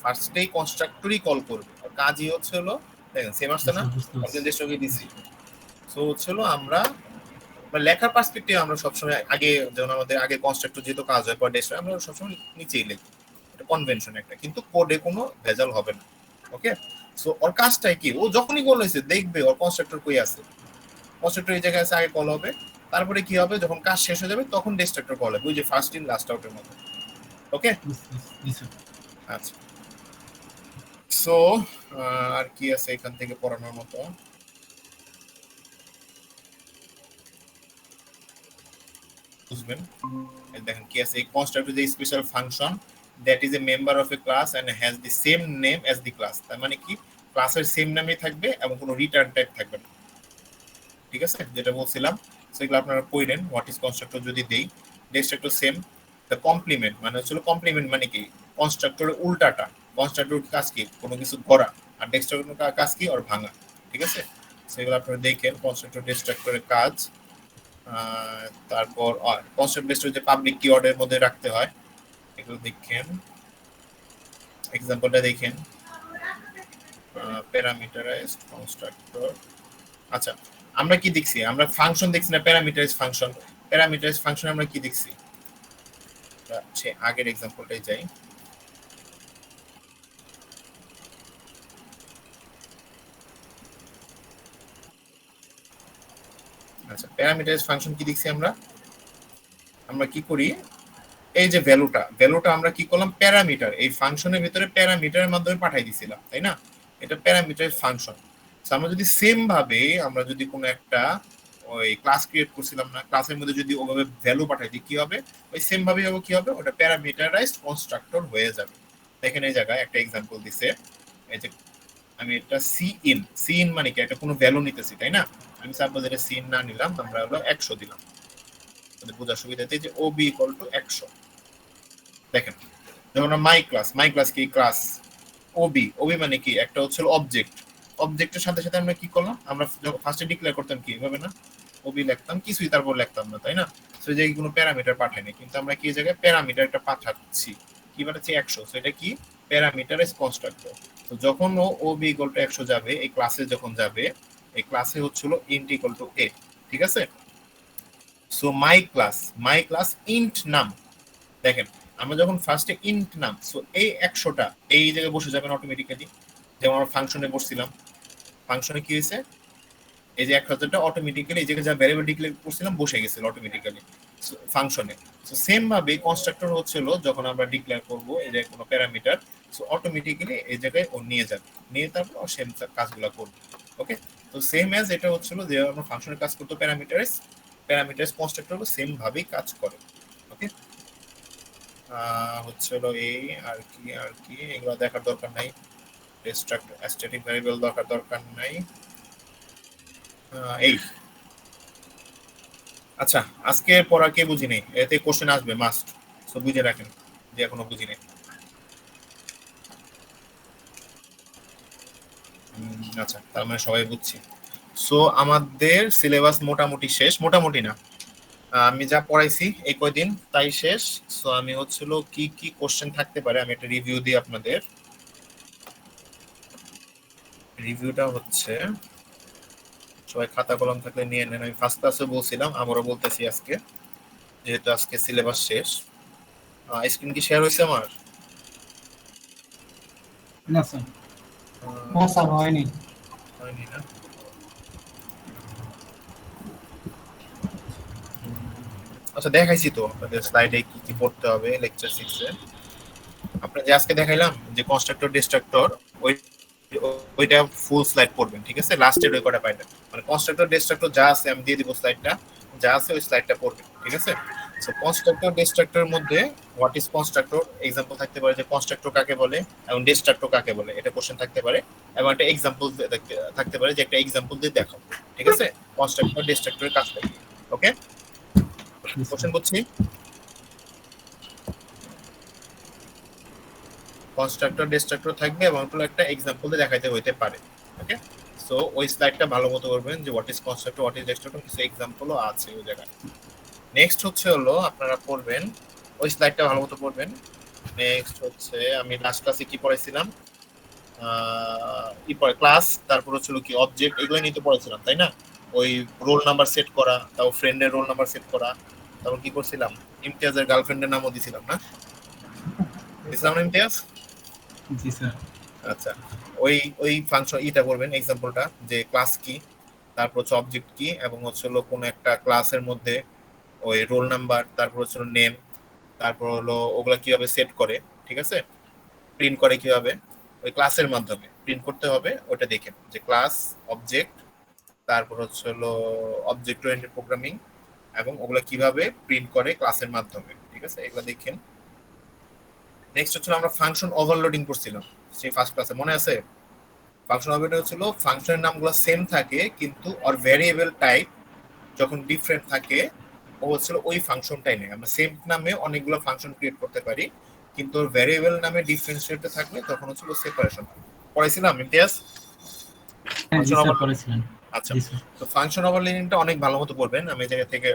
ফার্স্টেই কনস্ট্রাক্টরই কল করবে, আর কাজই হচ্ছে হলো, দেখেন সেম আসছে না, বুঝতে পারছি। অর্গানাইজেশনকে দিছি। সো হচ্ছে হলো আমরা লেখার পার্সপেক্টিভ আমরা সবসময় আগে, যেমন আমাদের আগে কনস্ট্রাক্টর যেহেতু কাজ হয় পর ডেস্ট্রাক্টর, আমরা সবসময় নিচেই লিখি, এটা কনভেনশন একটা, কিন্তু কোডে কোনো ভেজাল হবে না। ওকে, সো ওর কাজটাই কি, ও যখনই কল হয়েছে দেখবে ওর কনস্ট্রাক্টর কই আছে, কনস্ট্রাক্টর এই জায়গায় আছে, আগে কল হবে, তারপরে কি হবে, যখন কাজ শেষ হয়ে যাবে তখন ডিস্ট্রাক্টর কল হবে, ওই যে ফার্স্ট ইন লাস্ট আউটের মতো। ওকে, জি স্যার। আচ্ছা। সো আর কি আছে এখান থেকে পড়ানোর মতো, বুঝবেন। এই দেখেন কি আছে, এই কনস্ট্রাক্টর যে special function that is a member of a class and has the same name as the class. তার মানে কি ক্লাসের সেম নামই থাকবে এবং কোনো রিটার্ন টাইপ থাকবে না, ঠিক আছে, যেটা বলছিলাম সেগুলো আপনারা পড়লেন। হোয়াট ইজ কনস্ট্রাক্টর যদি দেই, ডিস্ট্রাক্টর সেম। দ্য কমপ্লিমেন্ট মানে হচ্ছে কমপ্লিমেন্ট মানে কি কনস্ট্রাক্টরের উল্টাটা। কনস্ট্রাক্টর কাজ কি কোনো কিছু করা, আর ডিস্ট্রাক্টর কাজ কি ওর ভাঙা, ঠিক আছে। সেগুলো আপনারা দেখেন কনস্ট্রাক্টর ডিস্ট্রাক্টরের কাজ। তারপর কনস্ট্রাক্টর ডিস্ট্রাক্টর যে পাবলিক কিওয়ার্ডের মধ্যে রাখতে হয় এগুলো দেখেন। এক্সাম্পলটা দেখেন, প্যারামিটারাইজড কনস্ট্রাক্টর। আচ্ছা, আমরা কি দেখছি? আমরা ফাংশন দেখছি না প্যারামিটারাইজ ফাংশন। প্যারামিটারাইজ ফাংশন আমরা কি দেখছি? আচ্ছা, আগের এক্সাম্পলটাই যাই। আচ্ছা, প্যারামিটারাইজ ফাংশন কি দেখছি আমরা? আমরা কি করি, এই যে ভ্যালুটা আমরা কি করলাম প্যারামিটার, এই ফাংশনের ভিতরে প্যারামিটারের মাধ্যমে পাঠিয়ে দিছিলাম, তাই না? এটা প্যারামিটার ফাংশন। আমরা যদি সেম ভাবে আমরা যদি কোনো একটা ওই ক্লাস ক্রিয়েট করছিলাম না, ক্লাসের মধ্যে যদি ওভাবে ভ্যালু পাঠাই দিই কি হবে? ওই সেম ভাবে হবে, কি হবে? ওটা প্যারামিটারাইজড কনস্ট্রাক্টর হয়ে যাবে। দেখেন এই জায়গায় একটা এক্সাম্পল দিছে, এই যে আমি এটা সি ইন মানে কি একটা কোনো ভ্যালু নিতেছি, তাই না? আমি সাপোজ এটা সি ইন না নিলাম, আমরা হলো 100 দিলাম, বোঝার সুবিধাতে যে ও বি ইকুয়াল টু 100। দেখেন যেমন মাই ক্লাস কি ক্লাস ওবি মানে কি একটা হচ্ছে অবজেক্ট। অবজেক্টের সাথে সাথে আমরা কি করলাম, আমরা ফার্স্টে ডিক্লেয়ার করতাম কি এভাবে না, ওবি লিখতাম কিছুই তারপর লিখতাম না, তাই না? সো যে কোনো প্যারামিটার পাঠাই না, কিন্তু আমরা কি জায়গায় প্যারামিটার একটা পাঠাচ্ছি, কি পাঠাচ্ছি 100। সো এটা কি প্যারামিটারাইজ কনস্ট্রাক্টর। তো যখন ও ওবি ইকুয়াল টু 100 যাবে, এই ক্লাসে যখন যাবে, এই ক্লাসে হচ্ছিল ইন্ট ইকুয়াল টু এ, ঠিক আছে। সো মাই ক্লাস ইন্ট নাম, দেখেন আমরা যখন ফার্স্টে ইন্ট নাম, সো এই 100টা এই জায়গায় বসে যাবেন অটোমেটিক্যালি। যেমন আমরা ফাংশনে বসছিলাম, ফাংশনে কি হয়েছে, এই যে 1000টা অটোমেটিক্যালি এই জায়গায় যা ভ্যারিয়েবল ডিক্লেয়ার করছিলাম বসে গেছিল অটোমেটিক্যালি ফাংশনে। সো সেম ভাবে কনস্ট্রাক্টর হচ্ছিল যখন আমরা ডিক্লেয়ার করব এই যে কোনো প্যারামিটার, সো অটোমেটিক্যালি এই জায়গায় ও নিয়ে যাবে, নিয়ে তারপর ও সেম কাজগুলো করবে। ওকে, তো সেম অ্যাজ এটা হচ্ছিল যে আমরা ফাংশনের কাজ করতে প্যারামিটারাইজ কনস্ট্রাক্টর সেম ভাবেই কাজ করে। ওকে, হচ্ছিল এই আর কি এগুলো দেখার দরকার নাই, স্ট্যাটিক ভ্যারিয়েবল দরকার নাই। এই আচ্ছা, আজকে পড়া কে বুঝি নেই, এতে কোশ্চেন আসবে মাস্ট, সো বুঝে রাখেন যে এখনো বুঝি নেই। আচ্ছা, তার মানে সবাই বুঝছি। সো আমাদের সিলেবাস মোটামুটি শেষ, মোটামুটি না, আমি যা পড়াইছি এই কয়দিন তাই শেষ। সো আমি হচ্ছিল কি কি কোশ্চেন থাকতে পারে আমি একটা রিভিউ দিই আপনাদের। রিভিউটা হচ্ছে, সবাই খাতা কলম থাকলে নিয়ে নেন। আমি ফার্স্ট ক্লাসে বলছিলাম, আমারও বলতেছি আজকে, যেহেতু আজকে সিলেবাস শেষ। স্ক্রিন কি শেয়ার হয়েছে আমার? না স্যার, না স্যার হয়নি। হয়নি না? আচ্ছা, দেখাইছি তো আপনাদের স্লাইডে কি কি পড়তে হবে লেকচার 6 এ। আপনার যে আজকে দেখাইলাম যে কনস্ট্রাক্টর ডিস্ট্রাক্টর, ওই ওইটা ফুল স্লাইড পড়বেন, ঠিক আছে। লাস্টের ওই কটা পাইবেন, মানে কনস্ট্রাক্টর ডিস্ট্রাক্টর যা আছে আমি দিয়ে দিব স্লাইডটা, যা আছে ওই স্লাইডটা পড়বেন, ঠিক আছে। সো কনস্ট্রাক্টর ডিস্ট্রাক্টরের মধ্যে হোয়াট ইজ কনস্ট্রাক্টর এক্সাম্পল থাকতে পারে, যে কনস্ট্রাক্টর কাকে বলে এবং ডিস্ট্রাক্টর কাকে বলে, এটা কোশ্চেন থাকতে পারে। এবং একটা এক্সাম্পল থাকতে পারে, যে একটা এক্সাম্পল দিয়ে দেখাও, ঠিক আছে, কনস্ট্রাক্টর ডিস্ট্রাক্টরের কাজটা কি। ওকে, কোশ্চেন বুঝছি। কনস্ট্রাক্টর ডিস্ট্রাক্টর থাকবে এবং একটা এক্সাম্পল দিয়ে দেখাইতে হইতে পারে। ওকে, সো ওই স্লাইডটা ভালো মতো করবেন, যে what is constructor what is destructor, কিছু এক্সাম্পলও আছে ওই জায়গায়। নেক্সট হচ্ছে হলো আপনারা পড়বেন, ওই স্লাইডটা ভালো মতো পড়বেন। নেক্সট হচ্ছে আমি লাস্ট ক্লাসে কি পড়াইছিলাম, কি পড়ে ক্লাস, তারপর হচ্ছিল কি অবজেক্ট, এগুলো নিয়ে তো পড়াইছিলাম, তাই না? ওই রোল নাম্বার সেট করা, তারপর ফ্রেন্ডের রোল নাম্বার সেট করা, তারপর কি করছিলাম, ইমতিয়াজের গার্লফ্রেন্ডের নামও দিছিলাম না, দিছিলাম না ইমতিয়াজ? জি স্যার। আচ্ছা, ওই ওই ফাংশন এটা করবেন এক্সাম্পলটা, যে ক্লাস কি, তারপর হচ্ছে অবজেক্ট কি, এবং হচ্ছে হলো কোনো একটা ক্লাসের মধ্যে ওই রোল নাম্বার, তারপর হচ্ছে নেম, তারপর হলো ওগুলা কিভাবে সেট করে, ঠিক আছে, প্রিন্ট করে কিভাবে, ওই ক্লাসের মাধ্যমে প্রিন্ট করতে হবে, ওটা দেখেন, যে ক্লাস অবজেক্ট, তারপর হচ্ছে হলো অবজেক্ট ওরিয়েন্টেড প্রোগ্রামিং, এবং ওগুলা কিভাবে প্রিন্ট করে ক্লাসের মাধ্যমে, ঠিক আছে, এগুলা দেখেন। নেক্সট হচ্ছে আমরা ফাংশন ওভারলোডিং করছিলাম সেই ফার্স্ট ক্লাসে, মনে আছে? ফাংশন ওভারলোডিং হচ্ছিল ফাংশনের নামগুলো সেম থাকে কিন্তু ওর ভেরিয়েবল টাইপ যখন ডিফারেন্ট থাকে ও হচ্ছিল ওই ফাংশনটাই নেই। আমরা সেম নামে অনেকগুলো ফাংশন ক্রিয়েট করতে পারি কিন্তু ওর ভেরিয়েবল নামে ডিফারেন্সিয়েট থাকলে তখন হচ্ছিল সেপারেশন। পড়াইছিলাম ইমতিয়াজ হ্যাঁ জি ফাংশন স্যার ওভার। করেছিলেন। আচ্ছা, জি স্যার। তো ফাংশন ওভারলোডিংটা অনেক ভালো মতো পড়বেন, আমি এই জায়গা থেকে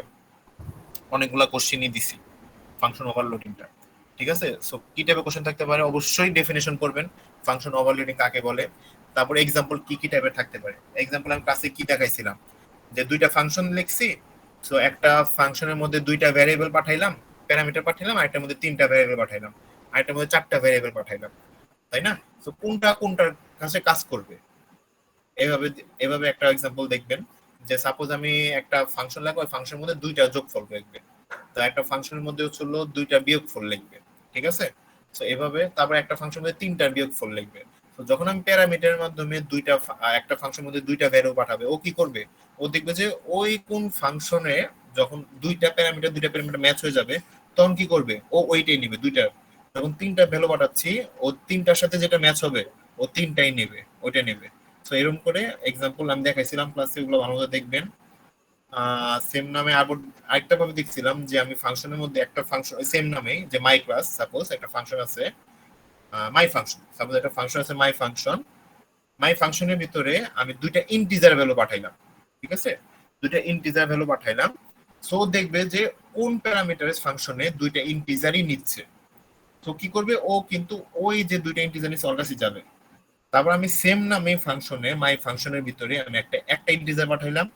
অনেকগুলা কোশ্চেনই দিছি ফাংশন ওভারলোডিংটা। ঠিক আছে, সো কি টাইপের কোশ্চেন থাকতে পারে অবশ্যই ডেফিনেশন করবেন ফাংশন ওভারলোডিং কাকে বলে, তারপর এক্সাম্পল কি কি টাইপের থাকতে পারে। এক্সাম্পল আমি ক্লাসে কি দেখাইছিলাম যে দুইটা ফাংশন লিখছি, সো একটা ফাংশনের মধ্যে দুইটা ভ্যারিয়েবল পাঠাইলাম, প্যারামিটার পাঠাইলাম, আরেকটার মধ্যে তিনটা ভ্যারিয়েবল পাঠাইলাম, আরেকটার মধ্যে চারটা ভ্যারিয়েবল পাঠাইলাম, তাই না? তো কোনটা কোনটার কাছে কাজ করবে, এভাবে এভাবে একটা এক্সাম্পল দেখবেন যে সাপোজ আমি একটা ফাংশন লাগবে, ওই ফাংশনের মধ্যে দুইটা যোগফল লিখবে, তো একটা ফাংশনের মধ্যে হচ্ছিল দুইটা বিয়োগফল লিখবে, ঠিক আছে? তো এভাবে তারপর একটা ফাংশনের মধ্যে তিনটা বিয়োগফল লিখবে। তো যখন আমি প্যারামিটারের মাধ্যমে একটা ফাংশনের মধ্যে দুইটা ভ্যালু পাঠাবে, ও কি করবে, ও দেখবে যে ওই কোন ফাংশনে যখন দুইটা প্যারামিটার ম্যাচ হয়ে যাবে তখন কি করবে, ও ওইটাই নেবে দুইটা। যখন তিনটা ভ্যালু পাঠাচ্ছি ও তিনটার সাথে যেটা ম্যাচ হবে ও তিনটাই নেবে, ওইটা নেবে। তো এরকম করে এক্সাম্পল আমি দেখাইছিলাম ক্লাসে, ওগুলো ভালো মতো দেখবেন। সেম নামে আরেকটা ভাবে দেখছিলাম যে আমি ফাংশনের মধ্যে একটা ফাংশন সেম নামে যে মাই ক্লাস, সাপোজ একটা ফাংশন আছে মাই ফাংশন, সাপোজ একটা ফাংশন আছে মাই ফাংশনের ভিতরে আমি দুইটা ইন্টিজার ভ্যালু পাঠাইলাম, ঠিক আছে? দুইটা ইন্টিজার ভ্যালু পাঠাইলাম, সো দেখবে যে কোন প্যারামিটারের ফাংশনে দুইটা ইন্টিজারই নিচ্ছে, তো কি করবে ও কিন্তু ওই যে দুইটা ইন্টিজার নিচ্ছে ওর কাছে যাবে। তারপর আমি সেম নামে ফাংশনে মাই ফাংশনের ভিতরে আমি একটা একটা ইন্টিজার পাঠাইলাম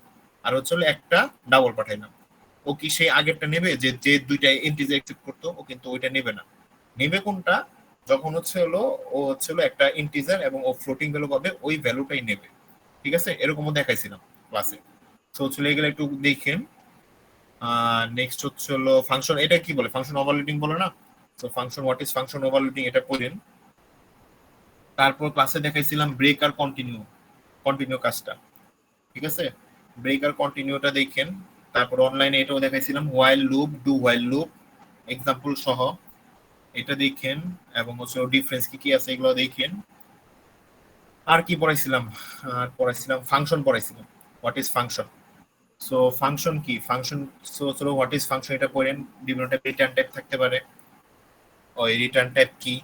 আর হচ্ছে হলো একটা ডাবল পাঠাইলাম, ও কি সেই আগেরটা নেবে যে যে দুইটা ইন্টিজার অ্যাকসেপ্ট করতো, ও কিন্তু ওইটা নেবে না। নেবে কোনটা, যখন হচ্ছে হলো ও হচ্ছে হলো একটা ইন্টিজার এবং ও ফ্লোটিং ভ্যালু পাবে ওই ভ্যালুটাই নেবে, ঠিক আছে? এরকমও দেখাইছিলাম ক্লাসে। তো চলে গেলে একটু দেখেন। নেক্সট হচ্ছে হলো ফাংশন, এটা কি বলে, ফাংশন ওভারলোডিং বলে না? তো function, what is function overloading, এটা পড়েন। তারপর ক্লাসে দেখাইছিলাম ব্রেক আর কন্টিনিউ, কন্টিনিউ কাজটা, ঠিক আছে? ব্রেক আর কন্টিনিউটা দেখেন। তারপর অনলাইনে এটাও দেখাইছিলাম while loop, do while loop example সহ, এটা দেখেন। এবং হচ্ছে ডিফারেন্স কি কি আছে এগুলো দেখেন। আর কি পড়াইছিলাম, আর পড়াইছিলাম ফাংশন পড়াইছিলাম, what is function. So function কি, ফাংশন সো চলো হোয়াট ইজ ফাংশন এটা পড়েন। বিভিন্ন টাইপ রিটার্ন টাইপ থাকতে পারে, ওই রিটার্ন টাইপ কি,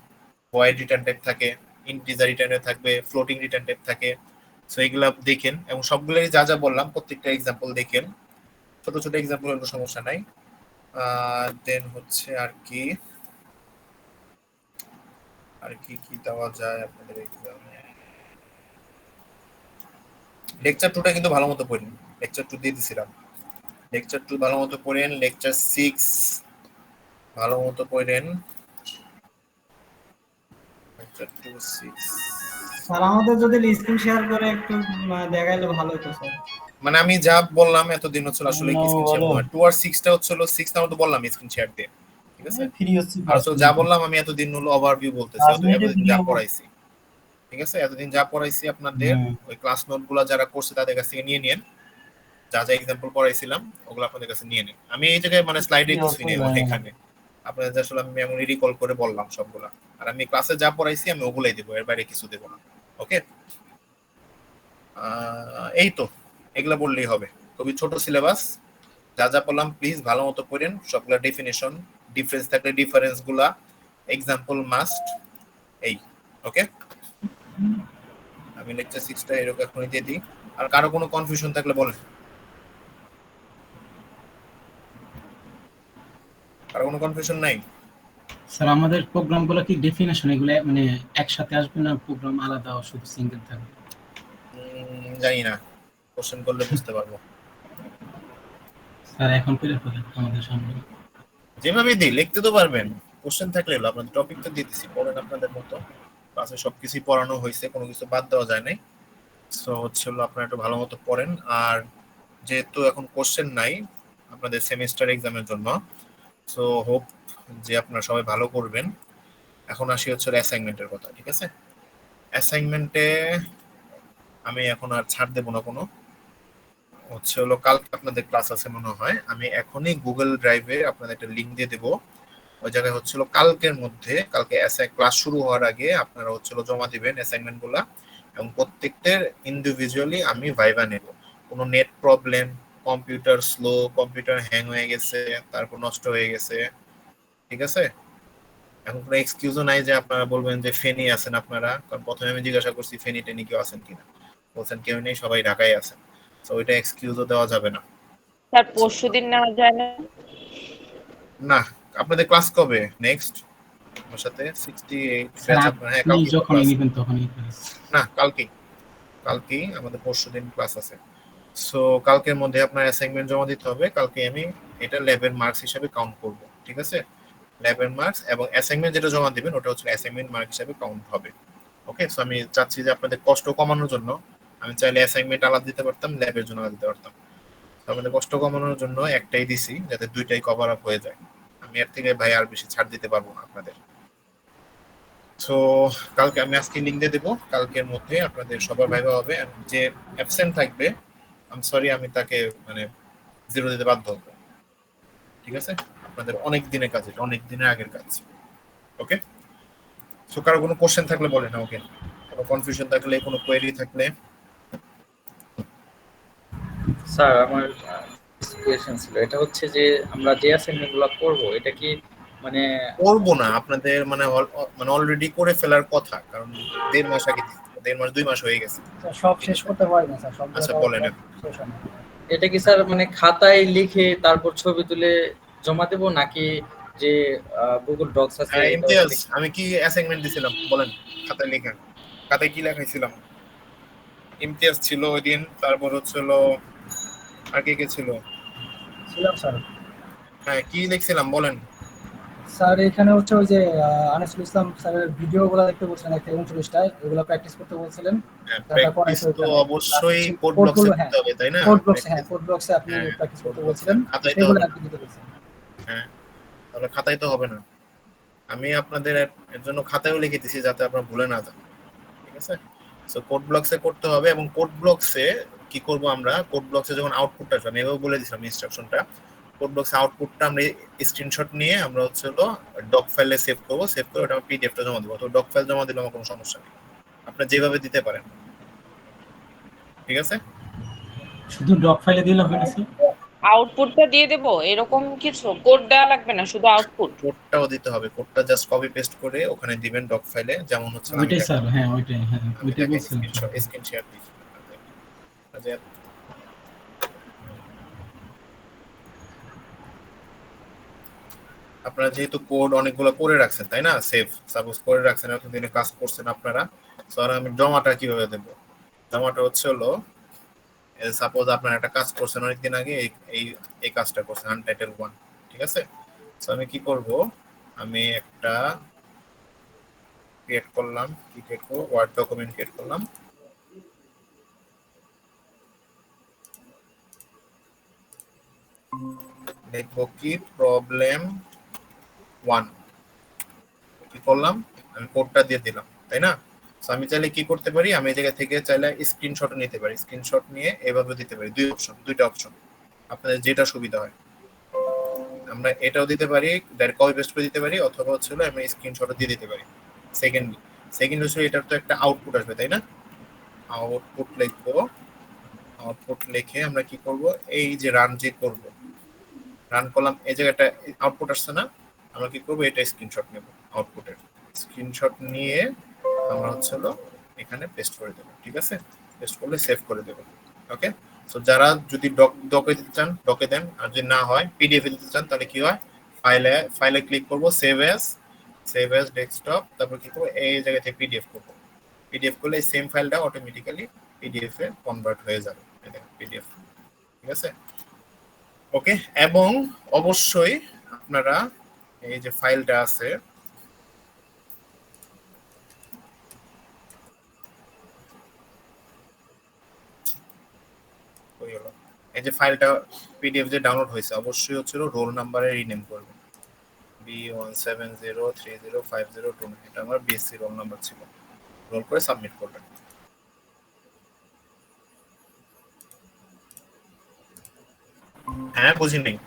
ভয়েড রিটার্ন টাইপ থাকে, ইন্টিজার রিটার্ন থাকবে, ফ্লোটিং রিটার্ন টাইপ থাকে। সো এগুলা দেখেন এবং সবগুলোই যা যা বললাম প্রত্যেকটা এক্সাম্পল দেখেন, ছোট ছোট এক্সাম্পল হলে সমস্যা নাই। দেন হচ্ছে আর কি কি দেওয়া যায় আপনাদের এক্সামে। লেকচার 2টা কিন্তু ভালো মতো পড়েন, লেকচার 2 দিয়ে দিছিলাম, লেকচার 2 ভালো মতো পড়েন, লেকচার 6 ভালো মতো পড়েন, লেকচার 2 6। স্যার আমাদের যদি স্ক্রিন শেয়ার করে একটু দেখাইলে ভালো হতো স্যার। মানে আমি যা বললাম এতদিন হচ্ছে আসলে কি স্ক্রিন শেয়ার না, 2 আর 6টা হচ্ছে 6 টা মতো বললাম স্ক্রিন শেয়ার দিয়ে, ঠিক আছে? ফ্রি হচ্ছে আর তো যা বললাম আমি এতদিন হলো ওভারভিউ বলতেছি, এতদিন যা পড়াইছি, ঠিক আছে? এতদিন যা পড়াইছি আপনাদের ওই ক্লাস নোটগুলো যারা করছে তাদের কাছ থেকে নিয়ে নিন, যা যা এক্সাম্পল পড়াইছিলাম ওগুলো আপনাদের কাছে নিয়ে নিন। আমি এই জায়গায় মানে স্লাইডে কিছুই নেই এখানে, আপনাদের আসলে আমি মেমোরি রিকল করে বললাম সবগুলা, আর আমি ক্লাসে যা পড়াইছি আমি ওগুলাই দেবো, এর বাইরে কিছু দেবো না। ওকে, এই তো এগুলা বললেই হবে, খুবই ছোট সিলেবাস। যা যা বললাম প্লিজ ভালো মতো পড়েন, সবগুলা ডেফিনেশন, ডিফারেন্স থাকলে ডিফারেন্স গুলা, এক্সাম্পল মাস্ট, এই। ওকে, আমি লেকচার 6টা এরকম এখনই দিয়ে দিই। আর কারো কোনো কনফিউশন থাকলে বলেন, কারো কোনো কনফিউশন নাই? স্যার আমাদের প্রোগ্রামগুলো কি ডেফিনেশন এগুলো মানে একসাথে আসবে না প্রোগ্রাম আলাদা শুধু সিঙ্গেল থাকবে? জানি না, কোশ্চেন করলে বুঝতে পারবো। স্যার এখন করে ফেলেন আমাদের সামনে। যেভাবে দিই লিখতে তো পারবেন, কোশ্চেন থাকলে হলো, আপনাদের টপিক তো দিতেছি, পড়েন আপনাদের মতো, ক্লাসে সবকিছুই পড়ানো হয়েছে, কোনো কিছু বাদ দেওয়া যায় নাই। সো হচ্ছে হলো আপনারা একটু ভালো মতো পড়েন। আর যেহেতু এখন কোশ্চেন নাই আপনাদের সেমিস্টার এক্সামের জন্য, সো হোপ যে আপনারা সবাই ভালো করবেন। এখন আসি হচ্ছে অ্যাসাইনমেন্টের কথা, ঠিক আছে? অ্যাসাইনমেন্টে আমি এখন আর ছাড় দেবো না কোনো, হচ্ছে হলো কালকে আপনাদের ক্লাস আছে মনে হয়, আমি এখনই গুগল ড্রাইভে আপনাদের একটা লিঙ্ক দিয়ে দেবো, ওই জায়গায় হচ্ছিল কালকের মধ্যে, কালকে ক্লাস শুরু হওয়ার আগে আপনারা হচ্ছিল জমা দিবেন অ্যাসাইনমেন্ট গুলা, এবং প্রত্যেকটার ইন্ডিভিজুয়ালি আমি ভাইবা নেব। কোনো net problem, computer slow, computer hang হয়ে গেছে, তারপর নষ্ট হয়ে গেছে, ঠিক আছে? এখন কোনো এক্সকিউজও নাই যে আপনারা বলবেন যে ফেনি আছেন আপনারা, কারণ প্রথমে আমি জিজ্ঞাসা করছি ফেনি টেনি কেউ আছেন কিনা, বলছেন কেউ নেই, সবাই ঢাকায় আছেন। তো ওইটা এক্সকিউজও দেওয়া যাবে না। স্যার পরশুদিন নেওয়া যায় না? না, আপনাদের ক্লাস কবে নেক্সট? আমার সাথে 68 স্যার ব্যাচ আপনার, হ্যাঁ আপনি কালকে যখনই ক্লাস। নেবেন তখনই ক্লাস। না, কালকেই, কালকেই আমাদের পরশুদিন ক্লাস আছে। সো কালকের মধ্যে আপনার অ্যাসাইনমেন্ট জমা দিতে হবে, কালকে আমি এটা ল্যাবের মার্কস হিসাবে কাউন্ট করব, ঠিক আছে? ল্যাবের মার্কস এবং অ্যাসাইনমেন্ট যেটা জমা দিবেন ওটা হচ্ছে অ্যাসাইনমেন্ট মার্ক হিসাবে কাউন্ট হবে। ওকে, সো আমি চাচ্ছি যে আপনাদের কষ্ট কমানোর জন্য আমি চাইলে অ্যাসাইনমেন্ট আলাদা দিতে পারতাম, ল্যাবের জন্য আলাদা দিতে পারতাম। তো আমাদের কষ্ট কমানোর জন্য একটাই দিছি, যাতে দুইটাই কভার আপ হয়ে যায়। আমি এর থেকে ভাই আর বেশি ছাড় দিতে পারবো না আপনাদের। তো কালকে আমি আজকে লিঙ্ক দিয়ে দেবো, কালকের মধ্যে আপনাদের সবার ভাইবা হবে। আর যে অ্যাবসেন্ট থাকবে আমি সরি, আমি তাকে মানে জিরো দিতে বাধ্য হবো, ঠিক আছে? আপনাদের অনেক দিনের কাজ, এটা অনেক দিনের আগের কাজ। ওকে, সো কারো কোনো কোশ্চেন থাকলে বলেন ওকে, কোনো কনফিউশন থাকলে, কোনো কোয়েরি থাকলে। স্যার আমার কোয়েশ্চেন ছিল, এটা হচ্ছে যে আমরা যে অ্যাসাইনমেন্ট গুলো করবো এটা কি মানে করবো না, আপনাদের মানে মানে অলরেডি করে ফেলার কথা, কারণ 1.5 মাস আগে, 1.5 মাস 2 মাস হয়ে গেছে। স্যার সব ঠিক শেষ আছে, করতে পারি না স্যার, সবগুলো আচ্ছা তো বলেন এখন। শেষ হয় না। এটা কি স্যার মানে খাতায় লিখে তারপর ছবি তুলে জমা দেব, নাকি যে গুগল ডক্স আছে এটা ইমতিয়াজ, লিখে? আমি কি অ্যাসাইনমেন্ট দিছিলাম বলেন, খাতায় লেখেন। খাতায় কি লেখাইছিলাম? ইমতিয়াজ ছিল ওই দিন, তারপর হচ্ছিল আর কে কে ছিল? ছিলাম স্যার। হ্যাঁ, কি লিখছিলাম বলেন। স্যার এখানে হচ্ছে ওই যে আনিসুল ইসলাম স্যারের ভিডিওগুলো দেখতে বলছিলেন 139টায়, ওগুলো প্র্যাকটিস করতে বলছিলেন, হ্যাঁ, যা যা প্র্যাকটিস করাইছে তো ওখানে। অবশ্যই কোড ব্লকসে কোডগুলো, হ্যাঁ করতে হবে, তাই না? কোড ব্লকসে, হ্যাঁ প্র্যাকটিস, কোড ব্লকসে আপনি হ্যাঁ প্র্যাকটিস কোড করতে ব্লকসে, বলছিলেন, খাতায় তো সেগুলো হবে আর না। কি দিতে বলছেন। হ্যাঁ, তাহলে খাতায় তো হবে না। আমি আপনাদের এর জন্য খাতায়ও লিখে দিছি যাতে আপনারা ভুলে না যান, ঠিক আছে? সো কোড ব্লকসে করতে হবে, এবং কোড ব্লকসে কি করব আমরা, কোড ব্লকসে যখন আউটপুটটা আসবে, আমি এভাবে বলে দিছিলাম ইনস্ট্রাকশনটা। কোড ব্লকসে আউটপুটটা আমরা স্ক্রিনশট নিয়ে আমরা হচ্ছে হলো ডক ফাইলে সেভ করব, সেভ করে ওটা পিডিএফটা জমা দেবো। তো ডক ফাইল জমা দিলে আমার কোনো সমস্যা নেই, আপনারা যেভাবে দিতে পারেন, ঠিক আছে? শুধু ডক ফাইলে দিলে হবে না স্যার? আউটপুটটা দিয়ে দেবো এরকম কিছু কোড দেওয়া লাগবে না, শুধু আউটপুট? কোডটাও দিতে হবে, কোডটা জাস্ট কপি পেস্ট করে ওখানে দিবেন ডক ফাইলে, যেমন হচ্ছে আমি ওইটাই স্যার, দেখেন, হ্যাঁ ওইটাই, হ্যাঁ আমি ওইটাই দেখেন বলছিলাম স্যার। স্ক্রিন শেয়ার দিচ্ছি আপনাদের। যে আপনারা যেহেতু কোড অনেকগুলো করে রাখছেন তাই না, সেভ সাপোজ করে রাখছেন, এতদিনে কাজ করছেন আপনারা। তো আর আমি জমাটা কিভাবে দেবো? জমাটা হচ্ছে হলো, সাপোজ আপনারা একটা কাজ করছেন অনেকদিন আগে, এই এই এই কাজটা করছেন আনটাইটেল 1, ঠিক আছে? তো আমি কি করব, আমি একটা ক্রিয়েট করলাম, কি ক্রিয়েট করব, ওয়ার্ড ডকুমেন্ট ক্রিয়েট করলাম। দেখবো কি প্রবলেম 1, কি করলাম, আমি কোডটা দিয়ে দিলাম, তাই না? তো আমি চাইলে কি করতে পারি, আমি এই জায়গা থেকে চাইলে স্ক্রিনশট নিতে পারি, স্ক্রিনশট নিয়ে এভাবে দিতে পারি, দুইটা অপশন, আপনাদের যেটা সুবিধা হয়। আমরা এটাও দিতে পারি, ডাইরেক্ট কপি পেস্ট করে দিতে পারি, অথবা হচ্ছে হলো আমি স্ক্রিনশট দিয়ে দিতে পারি। সেকেন্ড, সেকেন্ড হচ্ছে এটার তো একটা আউটপুট আসবে, তাই না? আউটপুট লিখবো, আউটপুট লিখে আমরা কি করব, এই যে রান যে করব, রান করলাম, এই জায়গাটা আউটপুট আসছে না, আমরা কি করব, এটা স্ক্রিনশট নেব, আউটপুটের স্ক্রিনশট নিয়ে আমরা হচ্ছে হলো এখানে পেস্ট করে দেবো, ঠিক আছে? পেস্ট করলে সেভ করে দেবো। ওকে, সো যারা যদি ডকে দিতে চান ডকে দেন, আর যদি না হয় পিডিএফ এ দিতে চান তাহলে কি হয়, ফাইলে ক্লিক করব, সেভ অ্যাজ ডেস্কটপ, তারপর কি করব, এই জায়গা থেকে পিডিএফ করব। পিডিএফ করলে এই সেম ফাইলটা অটোমেটিক্যালি পিডিএফ এ কনভার্ট হয়ে যাবে, এই দেখেন পিডিএফ, ঠিক আছে? ওকে, এবং অবশ্যই আপনারা এই যে ফাইলটা আছে, ওই হলো এই যে ফাইলটা পিডিএফ যে ডাউনলোড হয়েছে, অবশ্যই হচ্ছে রোল নাম্বারে রিনেম করবেন, B170305029, এটা আমার বিএসসি রোল নাম্বার ছিল, রোল করে সাবমিট করবেন। হ্যাঁ, বুঝি নেই।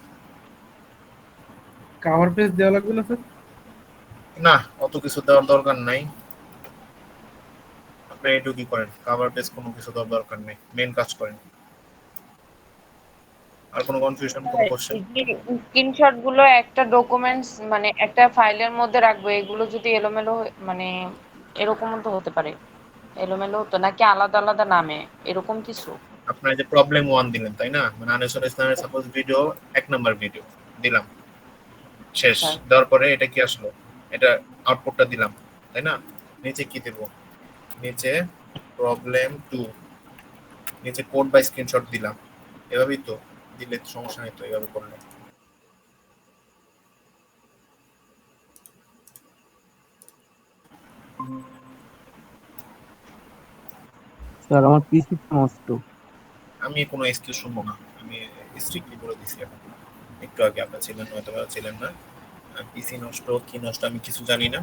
কভার পেজ দেওয়া লাগবে না স্যার? না, অত কিছু দেওয়ার দরকার নাই। আপনি এইটুকুই করেন, কভার পেজ কোনো কিছু দেওয়ার দরকার নেই, মেন কাজ করেন। আর কোনো কনফিউশন, কোনো কোশ্চেন? স্ক্রিনশট গুলো একটা ডকুমেন্টস মানে একটা ফাইলের মধ্যে রাখবো, এগুলো যদি এলোমেলো মানে এরকমও তো হতে পারে, এলোমেলো তো নাকি আলাদা আলাদা নামে এরকম কিছু? আপনার যে প্রবলেম 1 দিলেন তাই না, মানে আনিসুল ইসলামের সাপোজ ভিডিও 1 নাম্বার ভিডিও দিলাম, শেষ। হ্যাঁ। দেওয়ার পরে এটা কি আসলো, এটা আউটপুটটা দিলাম তাই না, নিচে কি দেব, নিচে প্রবলেম 2, নিচে কোড বাই স্ক্রিনশট দিলাম, এভাবেই তো দিলে তো সমস্যা নেই তো, এভাবে করলে। স্যার আমার পিসি নষ্ট। আমি কোনো এক্সকিউজ শুনবো না, আমি স্ট্রিক্টলি বলে দিছি এখন। একটু আগে আপনার ছিলেন, হয়তো ছিলেন না। পিসি নষ্ট কি নষ্ট আমি কিছু জানি না।